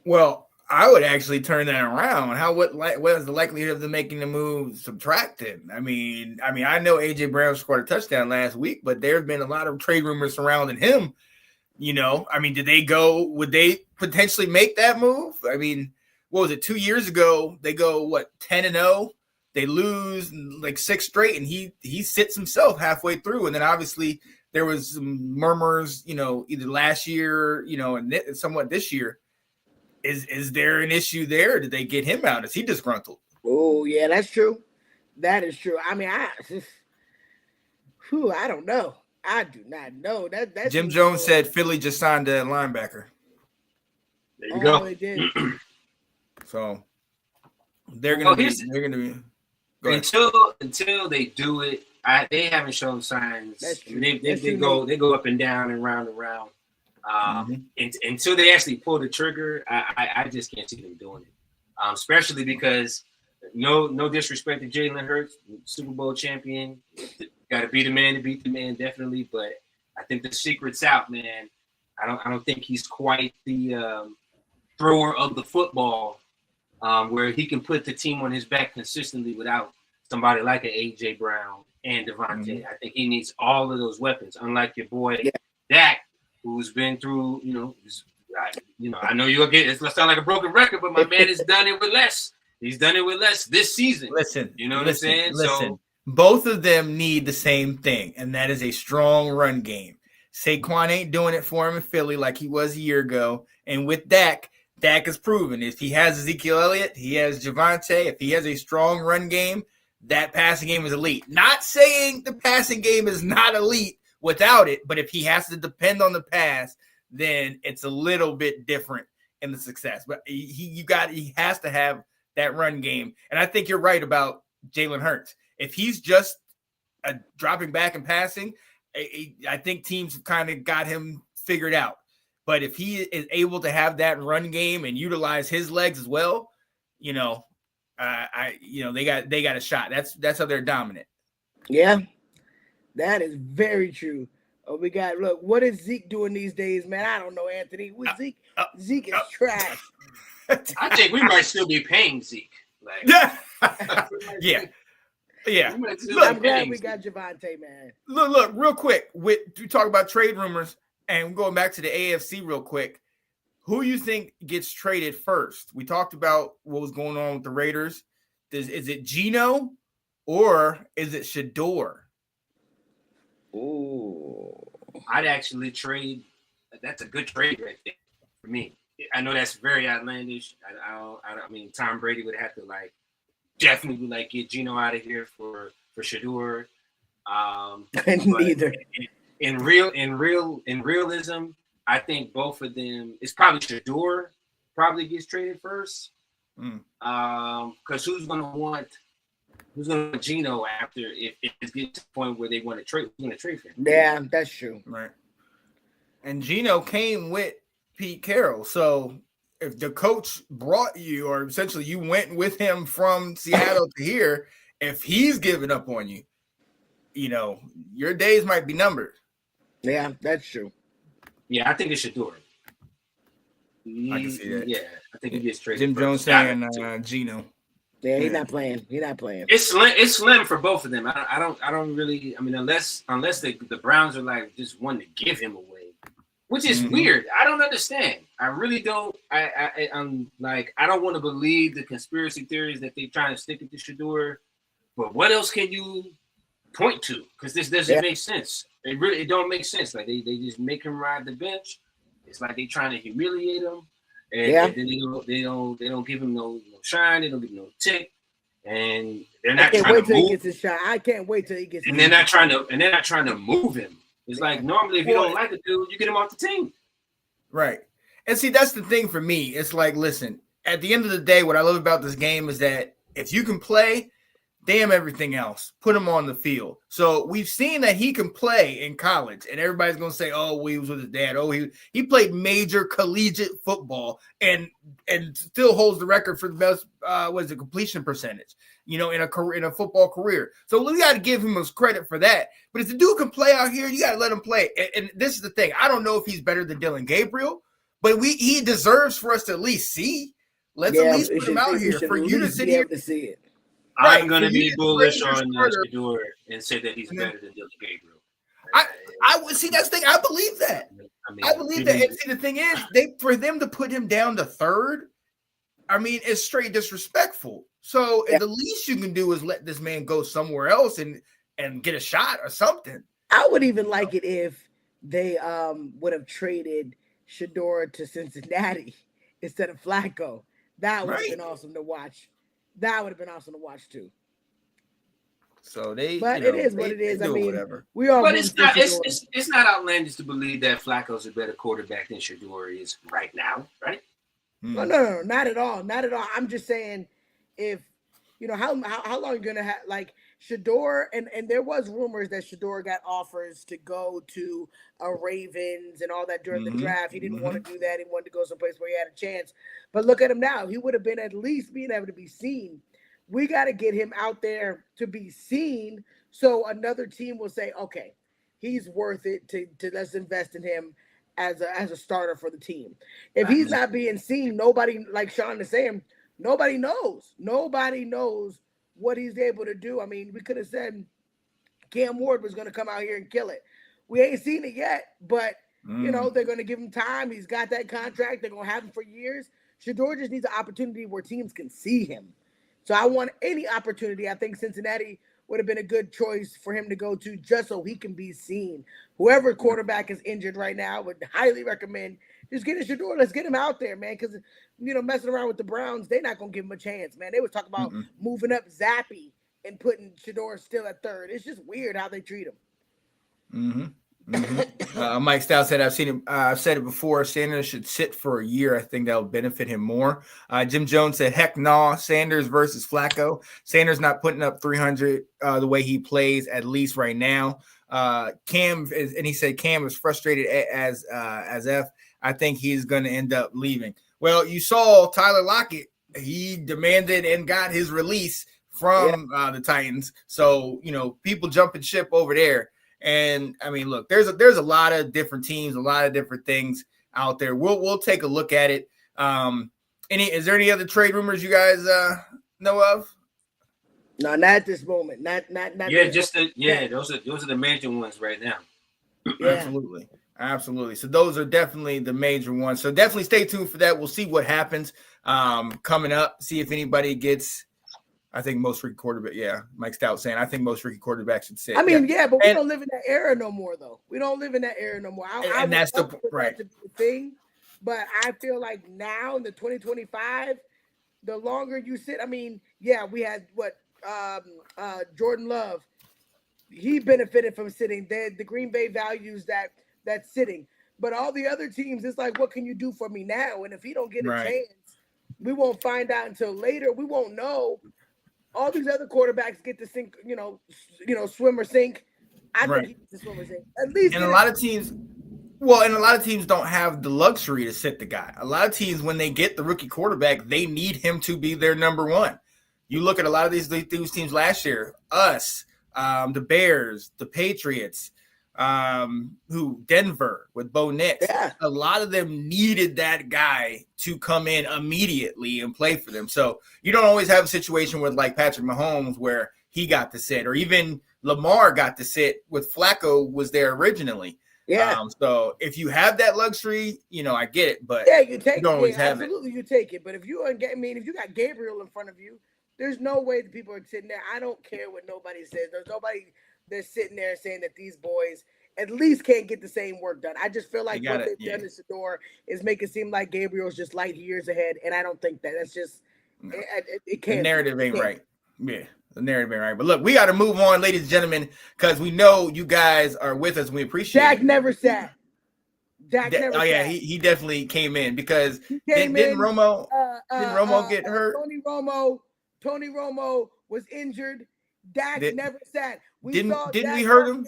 Speaker 2: Well, I would actually turn that around. What is the likelihood of them making the move subtracted? I mean, I know AJ Brown scored a touchdown last week, but there have been a lot of trade rumors surrounding him. Would they potentially make that move? I mean, what was it? 2 years ago, they go 10-0. They lose like 6 straight, and he sits himself halfway through. And then obviously there was some murmurs, either last year, and somewhat this year. Is there an issue there? Did they get him out? Is he disgruntled?
Speaker 1: Oh, yeah, that's true. That is true. I mean, I don't know. I do not know. That
Speaker 2: Jim Jones said Philly just signed a linebacker.
Speaker 5: There you go.
Speaker 1: They did.
Speaker 2: So they're gonna be.
Speaker 5: Until they do it. They haven't shown signs. They go up and down and round and round. Until they actually pull the trigger, I just can't see them doing it. Especially because no disrespect to Jalen Hurts, Super Bowl champion, got to be the man to beat the man, definitely. But I think the secret's out, man. I don't think he's quite the thrower of the football where he can put the team on his back consistently without somebody like an AJ Brown and Devontae. I think he needs all of those weapons, unlike your boy Dak, who's been through, I know you'll get it's sound like a broken record, but my man has done it with less. He's done it with less this season.
Speaker 2: Listen,
Speaker 5: what I'm saying?
Speaker 2: Listen, both of them need the same thing, and that is a strong run game. Saquon ain't doing it for him in Philly like he was a year ago. And with Dak has proven if he has Ezekiel Elliott, he has Javonte, if he has a strong run game, that passing game is elite. Not saying the passing game is not elite without it, but if he has to depend on the pass, then it's a little bit different in the success. But he has to have that run game. And I think you're right about Jalen Hurts. If he's just dropping back and passing, I think teams have kind of got him figured out. But if he is able to have that run game and utilize his legs as well, they got a shot. That's how they're dominant.
Speaker 1: Yeah, that is very true. Look, what is Zeke doing these days, man? I don't know, Anthony. Zeke is trash.
Speaker 5: I think we might still be paying Zeke.
Speaker 2: Yeah.
Speaker 1: I'm glad we got Javonte, man.
Speaker 2: Look, real quick. We talk about trade rumors, and going back to the AFC real quick. Who you think gets traded first? We talked about what was going on with the Raiders. Is it Geno or is it Shador?
Speaker 1: Ooh.
Speaker 5: I'd actually trade. That's a good trade right there for me. I know that's very outlandish. I mean, Tom Brady would have to definitely get Geno out of here for Shador.
Speaker 1: Neither.
Speaker 5: In realism, I think both of them. It's probably Shador probably gets traded first. Because who's gonna want Geno after if it gets to the point where they want to trade? Who's gonna trade for him?
Speaker 1: Yeah, that's true.
Speaker 2: Right. And Geno came with Pete Carroll, so if the coach brought you, or essentially you went with him from Seattle to here, if he's giving up on you, your days might be numbered.
Speaker 1: Yeah, that's true.
Speaker 5: Yeah, I think it should do it.
Speaker 2: I can see that.
Speaker 5: Yeah, I think he gets traded.
Speaker 2: Jim Jones saying Geno.
Speaker 1: Yeah, he's not playing. He's not playing.
Speaker 5: It's slim for both of them. I don't really. I mean, unless the Browns are just wanting to give him away, which is weird. I don't understand. I really don't. I'm I don't want to believe the conspiracy theories that they trying to stick it to Shador. But what else can you point to? Because this doesn't make sense. It don't make sense. They just make him ride the bench. It's like they trying to humiliate him, and then they don't give him no shine. They don't give him no tick, and they're not trying to move.
Speaker 1: He gets his shine. I can't wait till he gets.
Speaker 5: And they're not trying to move him. It's like normally if you don't like a dude, you get him off the team.
Speaker 2: Right. And see, that's the thing for me. It's like, listen, at the end of the day, what I love about this game is that if you can play, damn everything else, put him on the field. So we've seen that he can play in college, and everybody's going to say, oh, he was with his dad. Oh, he played major collegiate football and still holds the record for the best, completion percentage, in a football career. So we got to give him his credit for that. But if the dude can play out here, you got to let him play. And this is the thing. I don't know if he's better than Dylan Gabriel, but he deserves for us to at least see. Let's at least put him out here for you to sit here
Speaker 1: to see it.
Speaker 5: I'm going to be bullish on Shador and say that he's better than Dylan Gabriel.
Speaker 2: I would see that's the thing. I believe that. I believe that. And see, the thing is, for them to put him down to third, I mean, it's straight disrespectful. So the least you can do is let this man go somewhere else and get a shot or something.
Speaker 1: I would even like it if they would have traded Shador to Cincinnati instead of Flacco. That would have been awesome to watch. That would have been awesome to watch too.
Speaker 2: So
Speaker 1: it is what it is. I mean,
Speaker 2: whatever.
Speaker 1: We are.
Speaker 5: But it's not outlandish to believe that Flacco's a better quarterback than Shador is right now, right?
Speaker 1: No, not at all. Not at all. I'm just saying, if how long are you gonna have Shador and there was rumors that Shador got offers to go to Ravens and all that during the draft. He didn't want to do that. He wanted to go someplace where he had a chance. But look at him now. He would have been at least being able to be seen. We got to get him out there to be seen so another team will say, okay, he's worth it to let's invest in him as a starter for the team. If he's not being seen, nobody, like Sean is saying, nobody knows. Nobody knows what he's able to do. I mean, we could have said Cam Ward was going to come out here and kill it. We ain't seen it yet, but, they're going to give him time. He's got that contract. They're going to have him for years. Shador just needs an opportunity where teams can see him. So I want any opportunity. I think Cincinnati would have been a good choice for him to go to just so he can be seen. Whoever quarterback is injured right now, I would highly recommend just getting Shador. Let's get him out there, man, because, messing around with the Browns, they're not going to give him a chance, man. They was talking about moving up Zappy and putting Shador still at third. It's just weird how they treat him.
Speaker 2: Mike Stout said, I've said it before, Sanders should sit for a year. I think that would benefit him more. Jim Jones said, heck no, Sanders versus Flacco. Sanders not putting up 300 the way he plays, at least right now. Cam is frustrated as F. I think he's going to end up leaving. Well, you saw Tyler Lockett. He demanded and got his release from the Titans. So, people jumping ship over there. And I mean, look, there's a lot of different teams, a lot of different things out there. We'll take a look at it. Is there any other trade rumors you guys know of?
Speaker 1: No, not at this moment. Not.
Speaker 5: Yeah, those are the major ones right now.
Speaker 1: Yeah.
Speaker 2: Absolutely. So those are definitely the major ones. So definitely stay tuned for that. We'll see what happens coming up. See if anybody gets. I think most rookie quarterback. Yeah, Mike Stout saying I think most rookie quarterbacks should sit.
Speaker 1: I mean, but we don't live in that era no more, though. We don't live in that era no more.
Speaker 2: And that's the right
Speaker 1: thing. But I feel like now in the 2025, the longer you sit, I mean, yeah, we had Jordan Love. He benefited from sitting. The Green Bay values that sitting. But all the other teams, it's like, what can you do for me now? And if he don't get a
Speaker 2: Right.
Speaker 1: chance, we won't find out until later. We won't know. All these other quarterbacks get to sink, swim or sink. I
Speaker 2: Right.
Speaker 1: think he gets to swim or sink. At least
Speaker 2: And a lot of teams don't have the luxury to sit the guy. A lot of teams, when they get the rookie quarterback, they need him to be their number one. You look at a lot of these teams last year, us, the Bears, the Patriots, Denver with Bo Nix.
Speaker 1: Yeah.
Speaker 2: A lot of them needed that guy to come in immediately and play for them. So you don't always have a situation with like Patrick Mahomes where he got to sit, or even Lamar got to sit with Flacco was there originally.
Speaker 1: Yeah.
Speaker 2: So if you have that luxury, I get it, but
Speaker 1: yeah, you take
Speaker 2: you don't always
Speaker 1: it.
Speaker 2: have
Speaker 1: Absolutely, you take it. But if you got Gabriel in front of you, there's no way that people are sitting there. I don't care what nobody says. There's nobody that's sitting there saying that these boys at least can't get the same work done. I just feel like what they've done to Shedeur is make it seem like Gabriel's just light years ahead, and I don't think that. That's just it can't.
Speaker 2: The narrative ain't right. Yeah, the narrative ain't right. But look, we got to move on, ladies and gentlemen, because we know you guys are with us. And we appreciate
Speaker 1: Dak
Speaker 2: it.
Speaker 1: never sat.
Speaker 2: He definitely came in because
Speaker 1: didn't
Speaker 2: Romo get hurt?
Speaker 1: Tony Romo was injured. Dak never sat.
Speaker 2: Didn't we hurt him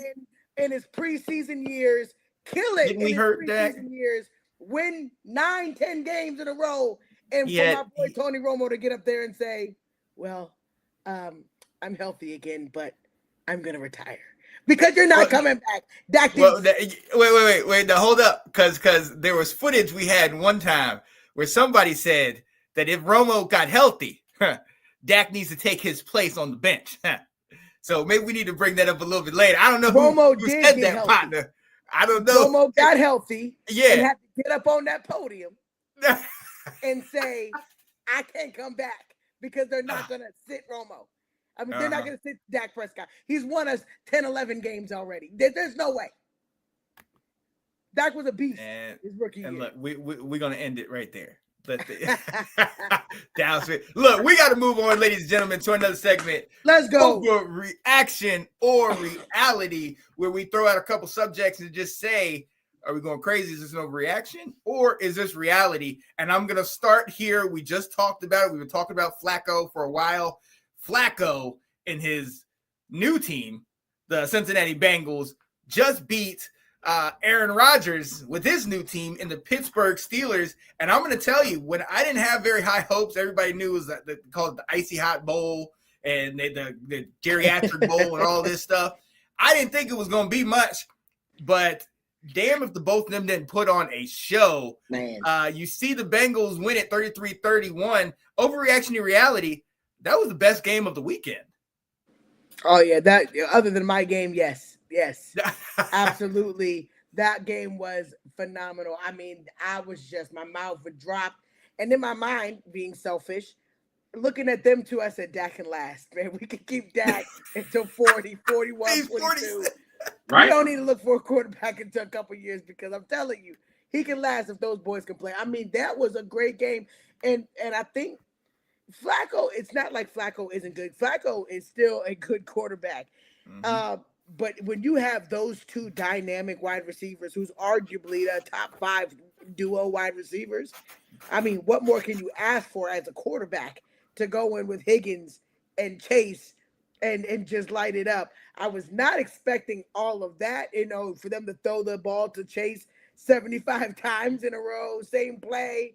Speaker 1: in his preseason years? Kill it.
Speaker 2: Didn't we hurt Dak?
Speaker 1: Years, win 9-10 games in a row, and for my boy Tony Romo to get up there and say, "Well, I'm healthy again, but I'm gonna retire." Because you're not coming back. Dak
Speaker 2: wait. Now hold up, because there was footage we had one time where somebody said that if Romo got healthy, Dak needs to take his place on the bench. So maybe we need to bring that up a little bit later. I don't know who said that, partner. I don't know.
Speaker 1: Romo got healthy.
Speaker 2: Yeah,
Speaker 1: and had to get up on that podium and say, "I can't come back," because they're not gonna sit Romo. I mean, they're not going to sit Dak Prescott. He's won us 10, 11 games already. There's no way. Dak was a beast his rookie year.
Speaker 2: Look, we're going to end it right there. Look, we got to move on, ladies and gentlemen, to another segment.
Speaker 1: Let's go.
Speaker 2: Overreaction or reality, where we throw out a couple subjects and just say, are we going crazy? Is this an overreaction or is this reality? And I'm going to start here. We just talked about it. We've been talking about Flacco for a while. Flacco and his new team, the Cincinnati Bengals, just beat Aaron Rodgers with his new team in the Pittsburgh Steelers. And I'm going to tell you, when I didn't have very high hopes, everybody knew it was they called it the Icy Hot Bowl and the Geriatric Bowl and all this stuff. I didn't think it was going to be much, but damn if the both of them didn't put on a show.
Speaker 1: Man.
Speaker 2: You see the Bengals win it 33-31. Overreaction to reality. That was the best game of the weekend.
Speaker 1: Oh, yeah. That other than my game, yes. Absolutely. That game was phenomenal. I mean, my mouth would drop. And in my mind, being selfish, looking at them two, I said, Dak can last. Man, we can keep Dak until 40, 41, 42. Right? We don't need to look for a quarterback until a couple years because I'm telling you, he can last if those boys can play. I mean, that was a great game. And I think Flacco, it's not like Flacco isn't good. Flacco is still a good quarterback. Mm-hmm. But when you have those two dynamic wide receivers, who's arguably the top 5 duo wide receivers, I mean, what more can you ask for as a quarterback to go in with Higgins and Chase and just light it up? I was not expecting all of that, for them to throw the ball to Chase 75 times in a row, same play.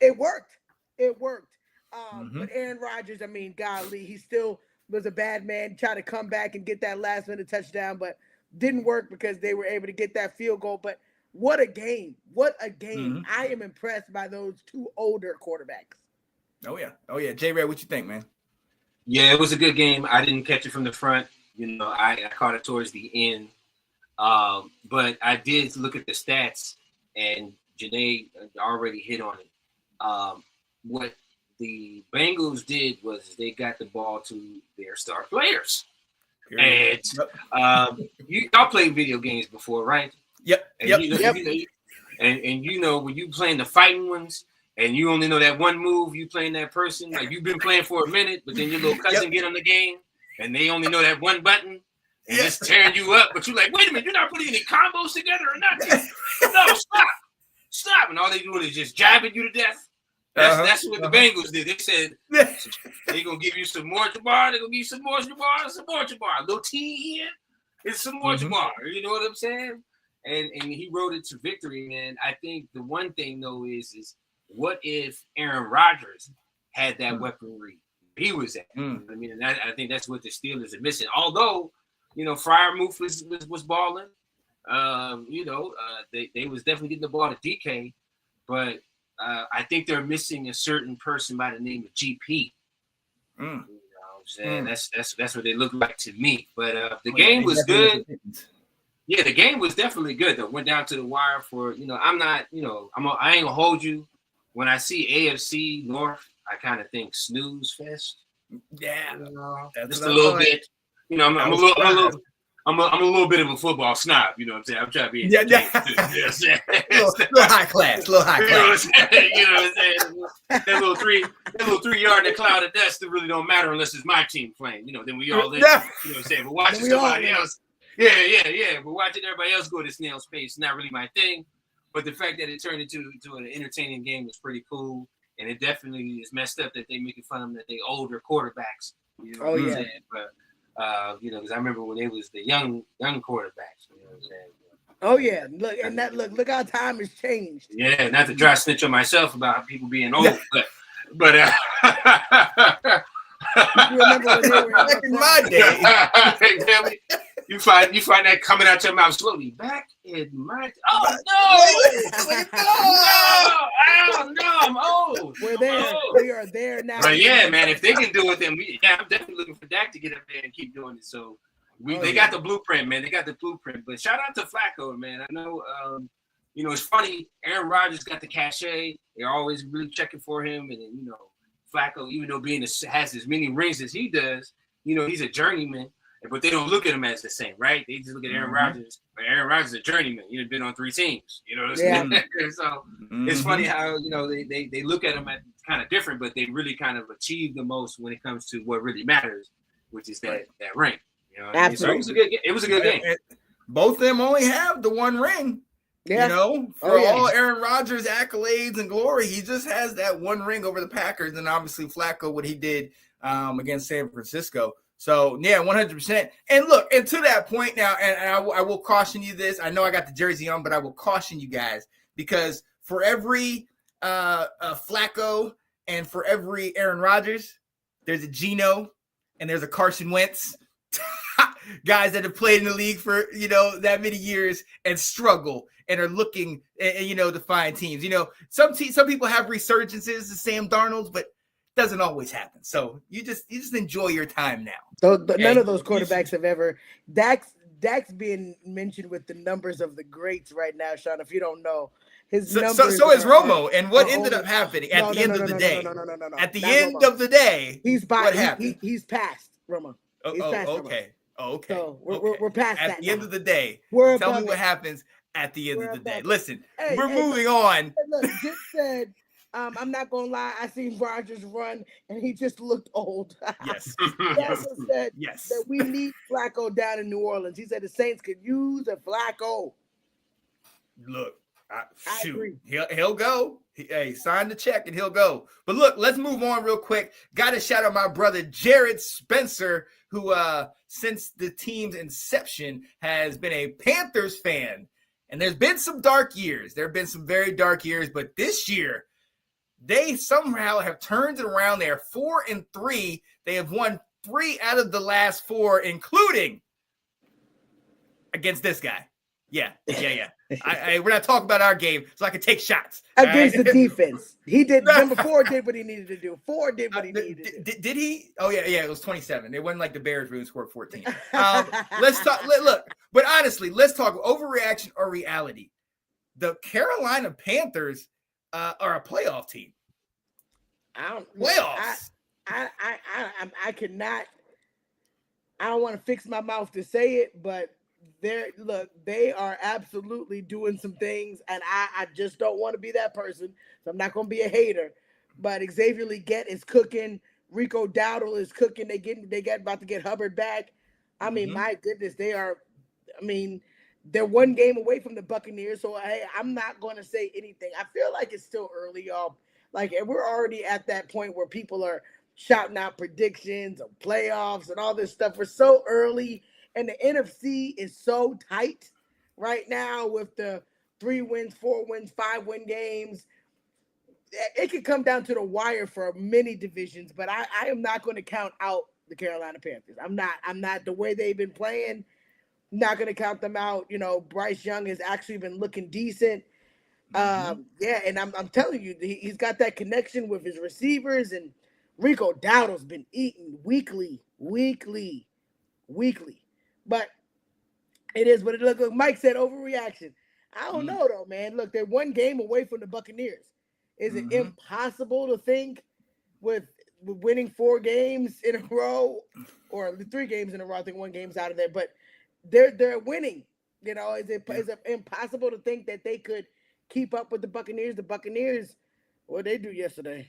Speaker 1: It worked. But Aaron Rodgers, I mean, golly, he still was a bad man. Tried to come back and get that last minute touchdown, but didn't work because they were able to get that field goal. But what a game. Mm-hmm. I am impressed by those two older quarterbacks.
Speaker 2: Oh, yeah. J-Ray, what you think, man?
Speaker 5: Yeah, it was a good game. I didn't catch it from the front. I caught it towards the end. But I did look at the stats, and Janae already hit on it. What the Bengals did was they got the ball to their star players. And y'all played video games before, right?
Speaker 2: Yep.
Speaker 5: And you know, when you playing the fighting ones and you only know that one move, you playing that person, like you've been playing for a minute, but then your little cousin get on the game and they only know that one button and just tearing you up, but you're like, wait a minute, you're not putting any combos together or nothing. No, stop. And all they doing is just jabbing you to death. That's what the Bengals did. They said they're gonna give you some more Jabbar, they're gonna give you some more Jabbar, some more Jabbar. A little T here, it's some more Jabbar. You know what I'm saying? And he rode it to victory, man. I think the one thing though is what if Aaron Rodgers had that weaponry he was at? I mean, and I think that's what the Steelers are missing. Although, you know, Freiermuth was balling. They was definitely getting the ball to DK, but I think they're missing a certain person by the name of GP. You know what I'm saying? That's what they look like to me. But the game was good. Yeah, the game was definitely good though. Went down to the wire for, you know, I'm not, you know, I ain't gonna hold you. When I see AFC North, I kind of think snooze fest. Yeah, you know, just a little bit. You know, I'm a little bit of a football snob. You know what I'm saying? I'm trying to be. You know what I'm saying?
Speaker 2: little high class.
Speaker 5: You know what I'm saying? That little 3 yard in a cloud of dust that really don't matter unless it's my team playing. You know, then we all live. You know what I'm saying? But watching somebody else. Yeah. But watching everybody else go to snail's pace is not really my thing. But the fact that it turned into an entertaining game was pretty cool. And it definitely is messed up that they making fun of them that they older quarterbacks. You know what I'm saying? But you know, because I remember when they was the young quarterbacks. You know what I'm saying?
Speaker 1: Oh yeah, look how time has changed.
Speaker 5: Yeah, not to try to snitch on myself about people being old, but
Speaker 1: you remember when they were
Speaker 2: back in my day.
Speaker 5: You find that coming out your mouth slowly. Back in my I'm old.
Speaker 1: We're there. We are there now.
Speaker 5: But yeah, man, if they can do it, then I'm definitely looking for Dak to get up there and keep doing it. So they got the blueprint, man. They got the blueprint. But shout out to Flacco, man. I know you know, it's funny, Aaron Rodgers got the cachet. They're always really checking for him. And then, you know, Flacco, even though has as many rings as he does, you know, he's a journeyman. But they don't look at him as the same, right? They just look at Aaron Rodgers. But Aaron Rodgers is a journeyman. He's been on 3 teams. You know what I'm saying? So it's funny how, you know, they look at him as kind of different, but they really kind of achieve the most when it comes to what really matters, which is that ring. You know what I mean? So it was a good game.
Speaker 2: Both of them only have the 1 ring. Yeah. You know, for all Aaron Rodgers' accolades and glory, he just has that 1 ring over the Packers, and obviously Flacco, what he did against San Francisco. So, yeah, 100%. And look, and to that point now, and I will caution you this. I know I got the jersey on, but I will caution you guys because for every Flacco and for every Aaron Rodgers, there's a Geno and there's a Carson Wentz. Guys that have played in the league for, you know, that many years and struggle and are looking, you know, to find teams. You know, some people have resurgences to Sam Darnold's, but doesn't always happen. So you just enjoy your time now.
Speaker 1: So none of those quarterbacks have ever. Dak's being mentioned with the numbers of the greats right now, Sean. If you don't know, his numbers.
Speaker 2: So is Romo. And what ended up happening at the end of the day? No. At the end of the day, what happened?
Speaker 1: He's past Romo.
Speaker 2: Okay.
Speaker 1: So we're past that.
Speaker 2: At the end of the day, tell me what happens at the end of the day. Listen, we're moving on.
Speaker 1: Look, Jim said. I'm not gonna lie. I seen Rodgers run, and he just looked old.
Speaker 2: Yes.
Speaker 1: He also said that we need Flacco down in New Orleans. He said the Saints could use a Flacco.
Speaker 2: Look, I agree. He'll go. Hey, sign the check and he'll go. But look, let's move on real quick. Got to shout out my brother Jared Spencer, who since the team's inception has been a Panthers fan. And there's been some dark years. There have been some very dark years, but this year. They somehow have turned it around. They are 4-3. They have won 3 out of the last 4, including against this guy. Yeah. We're not talking about our game, so I can take shots
Speaker 1: against the defense. He did. Number 4 did what he needed to do. 4 did what he needed to do.
Speaker 2: Did he? Oh yeah. It was 27. It wasn't like the Bears really scored 14. Let's talk. Look, but honestly, let's talk overreaction or reality. The Carolina Panthers. Are a playoff team. Playoffs.
Speaker 1: I cannot. I don't want to fix my mouth to say it, but they are absolutely doing some things, and I just don't want to be that person, so I'm not gonna be a hater. But Xavier Leggett is cooking, Rico Dowdle is cooking. They get about to get Hubbard back. I mean, my goodness, they are. I mean, they're one game away from the Buccaneers, so I'm not going to say anything. I feel like it's still early, y'all. Like, and we're already at that point where people are shouting out predictions of playoffs and all this stuff. We're so early, and the NFC is so tight right now with the 3 wins, 4 wins, 5-win games. It could come down to the wire for many divisions, but I am not going to count out the Carolina Panthers. I'm not the way they've been playing. Not going to count them out. You know, Bryce Young has actually been looking decent. Yeah, and I'm telling you, he's got that connection with his receivers, and Rico Dowdle's been eating weekly. But it is what it looks like. Mike said overreaction. I don't know though, man. Look, they're one game away from the Buccaneers. Is it impossible to think with winning 4 games in a row, or 3 games in a row? I think 1 game's out of there, but they're winning. You know, is it impossible to think that they could keep up with the Buccaneers? The Buccaneers, what they do yesterday?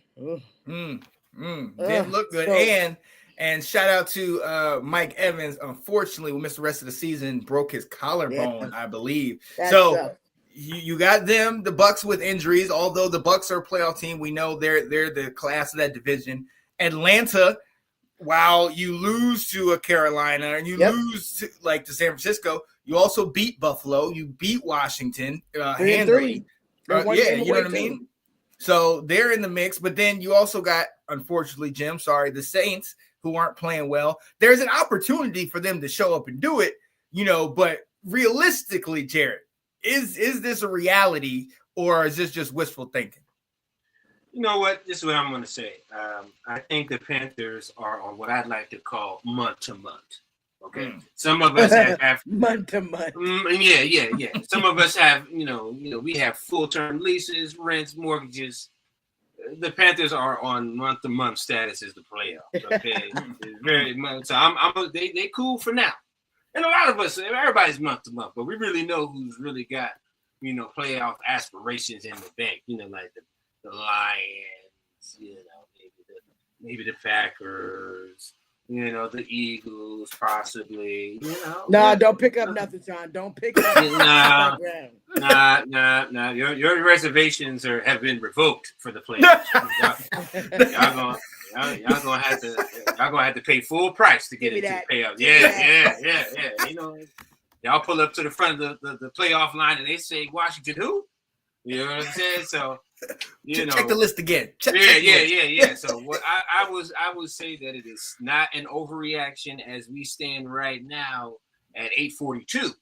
Speaker 2: Didn't look good. And shout out to Mike Evans. Unfortunately, we missed the rest of the season. Broke his collarbone, I believe. So you got them, the Bucks, with injuries. Although the Bucks are a playoff team, we know they're the class of that division. Atlanta, while you lose to a Carolina and you lose to San Francisco, you also beat Buffalo. You beat Washington handily. You know what I mean? So they're in the mix. But then you also got, unfortunately, the Saints, who aren't playing well. There's an opportunity for them to show up and do it, you know, but realistically, Jared, is this a reality, or is this just wishful thinking?
Speaker 5: You know what? This is what I'm going to say. I think the Panthers are on what I'd like to call month to month. Okay. Some of us have
Speaker 1: month to month.
Speaker 5: Yeah. Some of us have, you know, we have full-term leases, rents, mortgages. The Panthers are on month-to-month status as the playoffs. Okay, very much. So they cool for now. And a lot of us, everybody's month-to-month, but we really know who's really got, you know, playoff aspirations in the bank. You know, like the Lions. You know, maybe the Packers. You know, the Eagles, possibly. You know.
Speaker 1: Nah, don't pick up nothing, John. Don't pick up.
Speaker 5: Nah. Your reservations have been revoked for the playoffs. y'all gonna have to pay full price to get into the playoffs. Yeah. You know, y'all pull up to the front of the playoff line and they say Washington who? You know what I'm saying? So
Speaker 2: check the list again.
Speaker 5: Yeah. So what I would say that it is not an overreaction as we stand right now at 8:42.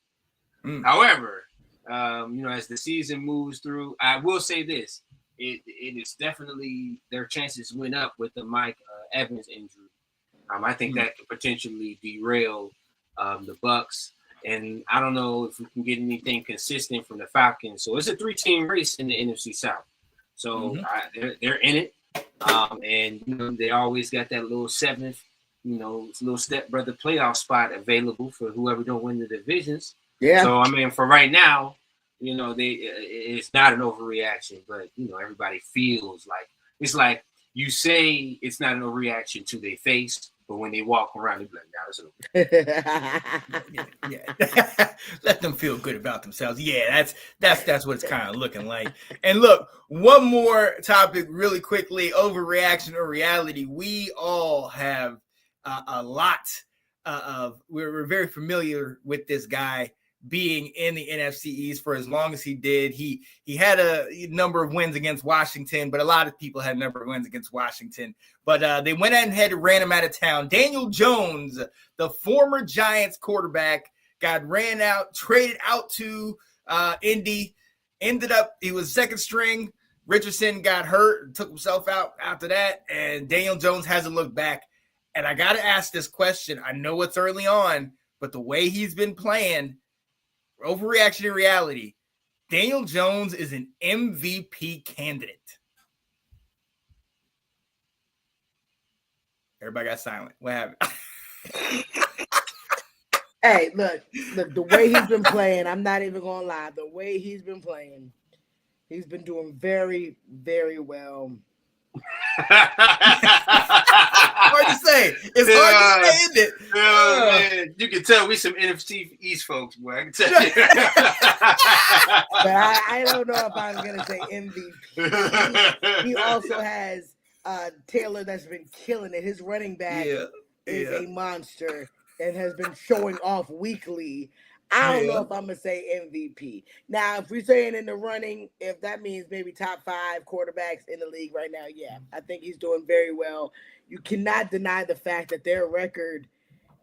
Speaker 5: However, you know, as the season moves through, I will say this: it is definitely their chances went up with the Mike Evans injury. I think that could potentially derail the Bucks. And I don't know if we can get anything consistent from the Falcons. So it's a 3-team race in the NFC South. So they're in it. And, you know, they always got that little 7th, you know, little stepbrother playoff spot available for whoever don't win the divisions. Yeah. So, I mean, for right now, you know, it's not an overreaction. But, you know, everybody feels like it's like you say it's not an overreaction to their face. But when they walk around, they be like, "Nah,
Speaker 2: yeah. Let them feel good about themselves." Yeah, that's what it's kind of looking like. And look, one more topic really quickly: overreaction or reality. We all have a lot of. We're very familiar with this guy being in the NFC East for as long as he did. He had a number of wins against Washington, but a lot of people had a number of wins against Washington. But they went ahead and ran him out of town. Daniel Jones, the former Giants quarterback, got ran out, traded out to Indy. Ended up, he was second string. Richardson got hurt, took himself out after that, and Daniel Jones hasn't looked back. And I got to ask this question. I know it's early on, but the way he's been playing, overreaction in reality, Daniel Jones is an MVP candidate. Everybody got silent. What happened?
Speaker 1: Hey, look, the way he's been playing, I'm not even gonna lie. The way he's been playing, he's been doing very, very well.
Speaker 2: Hard to say. It's hard to say, isn't it?
Speaker 5: Man, you can tell we some NFC East folks, boy. I can tell you.
Speaker 1: But I don't know if I'm gonna say MVP. He also has Taylor that's been killing it. His running back is a monster and has been showing off weekly. I don't know if I'm gonna say MVP. Now, if we're saying in the running, if that means maybe top 5 quarterbacks in the league right now, yeah, I think he's doing very well. You cannot deny the fact that their record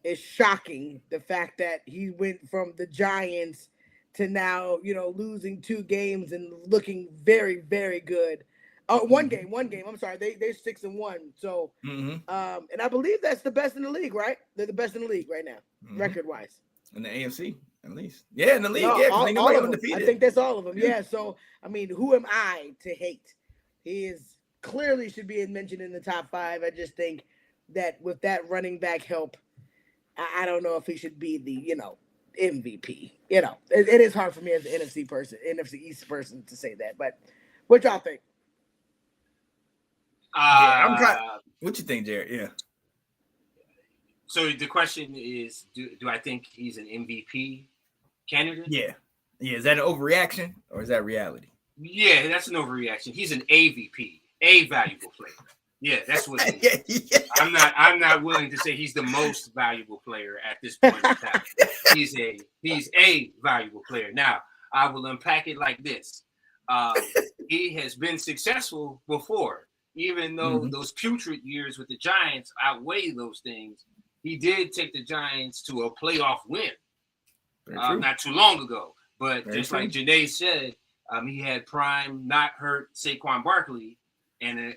Speaker 1: is shocking. The fact that he went from the Giants to now, losing 2 games and looking very, very good. Oh, one game. I'm sorry. They're 6-1. So, and I believe that's the best in the league, right? They're the best in the league right now, record-wise.
Speaker 2: In the AFC, at least. Yeah, in the league.
Speaker 1: No,
Speaker 2: Yeah,
Speaker 1: all of them.
Speaker 2: undefeated.
Speaker 1: I think that's all of them. Yeah. So, I mean, who am I to hate? He is clearly should be mentioned in the top 5. I just think that with that running back help, I don't know if he should be the, MVP. It is hard for me as an NFC East person to say that. But what y'all think?
Speaker 2: What you think, Jared? Yeah.
Speaker 5: So the question is, do I think he's an MVP candidate?
Speaker 2: Yeah. Is that an overreaction or is that reality?
Speaker 5: Yeah, that's an overreaction. He's an AVP, a valuable player. Yeah, that's what he is. I'm not willing to say he's the most valuable player at this point in time. He's a valuable player. Now, I will unpack it like this. He has been successful before, even though those putrid years with the Giants outweigh those things. He did take the Giants to a playoff win not too long ago. But just like Janae said, he had prime, not hurt Saquon Barkley and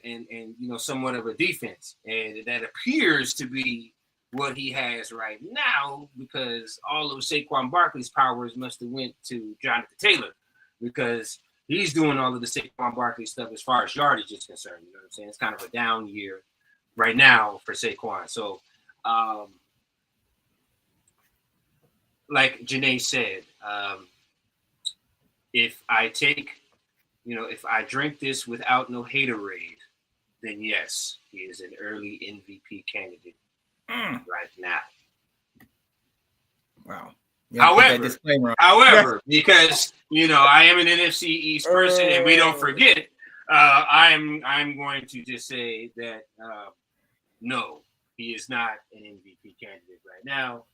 Speaker 5: somewhat of a defense. And that appears to be what he has right now because all of Saquon Barkley's powers must have went to Jonathan Taylor because he's doing all of the Saquon Barkley stuff as far as yardage is concerned. You know what I'm saying? It's kind of a down year right now for Saquon. So, like Janae said, if I drink this without no haterade, then yes, he is an early MVP candidate right now.
Speaker 2: Wow.
Speaker 5: However, because I am an NFC East person, and we don't forget, I'm going to just say that no, he is not an MVP candidate right now.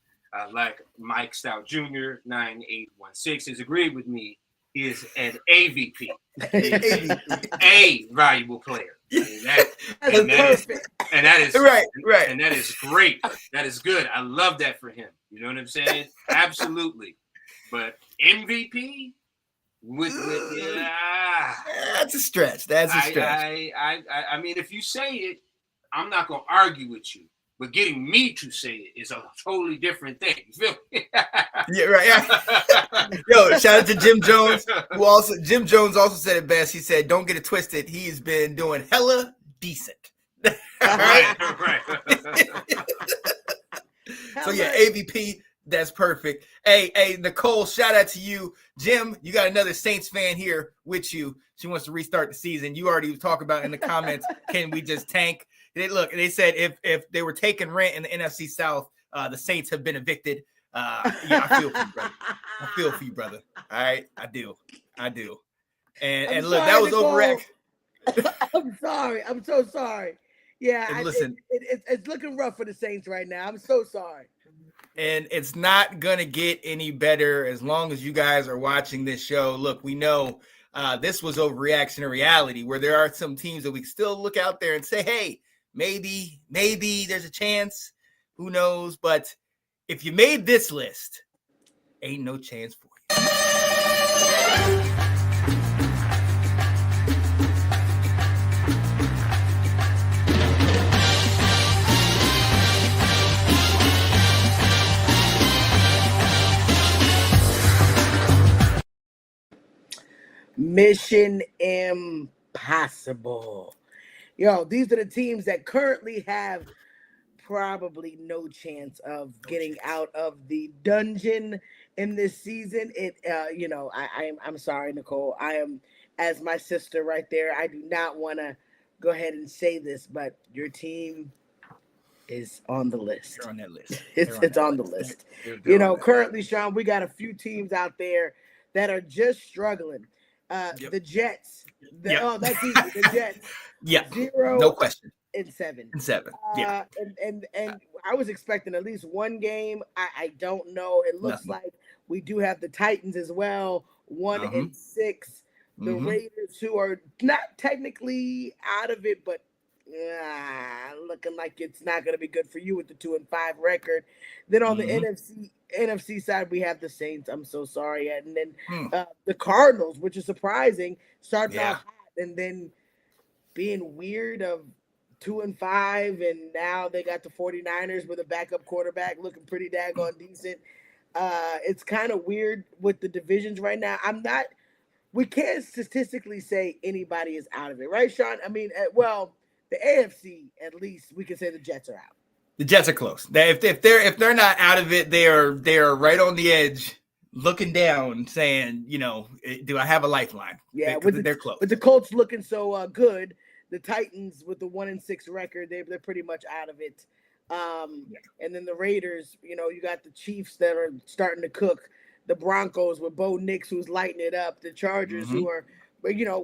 Speaker 5: Like Mike Stout Jr. 9816 has agreed with me. He is an AVP, a valuable player, and that is right, and that is great. That is good. I love that for him. You know what I'm saying? Absolutely. But MVP
Speaker 2: that's a stretch. That's a stretch.
Speaker 5: I mean, if you say it, I'm not gonna argue with you. But getting me to say it is a totally different thing. You feel me?
Speaker 2: Yeah, right. Yeah. Yo, shout out to Jim Jones, Jim Jones also said it best. He said, "Don't get it twisted. He's been doing hella decent."
Speaker 5: Right.
Speaker 2: So yeah, AVP. That's perfect. Hey, Nicole, shout out to you. Jim, you got another Saints fan here with you. She wants to restart the season. You already talked about in the comments, can we just tank? They said if they were taking rent in the NFC South, the Saints have been evicted. Yeah, I feel for you, brother. I feel for you, brother. All right, I do. And look, that was overreaction.
Speaker 1: I'm sorry. I'm so sorry. Yeah,
Speaker 2: listen,
Speaker 1: it's looking rough for the Saints right now. I'm so sorry.
Speaker 2: And it's not going to get any better as long as you guys are watching this show. Look, we know this was overreaction to reality where there are some teams that we can still look out there and say, hey, maybe there's a chance. Who knows? But if you made this list, ain't no chance for you.
Speaker 1: Mission Impossible. Yo, these are the teams that currently have probably no chance of getting out of the dungeon in this season. I'm sorry, Nicole. I am, as my sister right there. I do not want to go ahead and say this, but your team is on the list.
Speaker 2: They're on that list.
Speaker 1: It's on the list. Currently, Sean, we got a few teams out there that are just struggling.
Speaker 2: Yep.
Speaker 1: The Jets.
Speaker 2: Yep.
Speaker 1: Oh, that's easy. The Jets.
Speaker 2: Yeah.
Speaker 1: 0
Speaker 2: No question.
Speaker 1: and 7.
Speaker 2: And 7. Yeah.
Speaker 1: And I was expecting at least one game. I don't know. It looks like we do have the Titans as well. 1 and 6. The Raiders, who are not technically out of it, but looking like it's not going to be good for you with the 2-5 record. Then on the NFC side, we have the Saints. I'm so sorry, and then the Cardinals, which is surprising, starting off hot and then being weird of 2-5, and now they got the 49ers with a backup quarterback looking pretty daggone decent. It's kind of weird with the divisions right now. We can't statistically say anybody is out of it, right, Sean? I mean, the AFC, at least we can say the Jets are out.
Speaker 2: The Jets are close. If they're not out of it, they are right on the edge, looking down, saying, do I have a lifeline?
Speaker 1: Yeah,
Speaker 2: they're close.
Speaker 1: With the Colts looking so good, the Titans with the 1 and 6 record, they're pretty much out of it. And then the Raiders, you got the Chiefs that are starting to cook. The Broncos with Bo Nix, who's lighting it up. The Chargers, who are,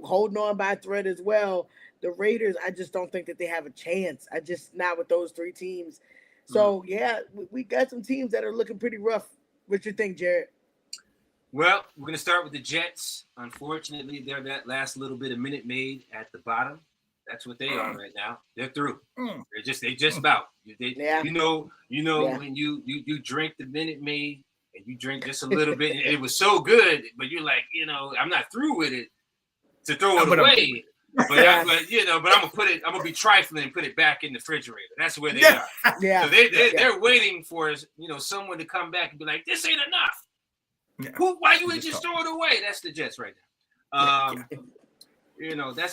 Speaker 1: holding on by a thread as well. The Raiders, I just don't think that they have a chance. Not with those 3 teams. So, we got some teams that are looking pretty rough. What you think, Jared?
Speaker 5: Well, we're going to start with the Jets. Unfortunately, they're that last little bit of Minute Maid at the bottom. That's what they are right now. They're through. They just about. You know when you drink the Minute Maid and you drink just a little bit, it was so good, but you're like, I'm not through with it to throw it away. But I'm gonna be trifling and put it back in the refrigerator. That's where they are.
Speaker 1: Yeah.
Speaker 5: So they're waiting for someone to come back and be like, this ain't enough. Yeah. Why you ain't just throw it away? That's the Jets right now.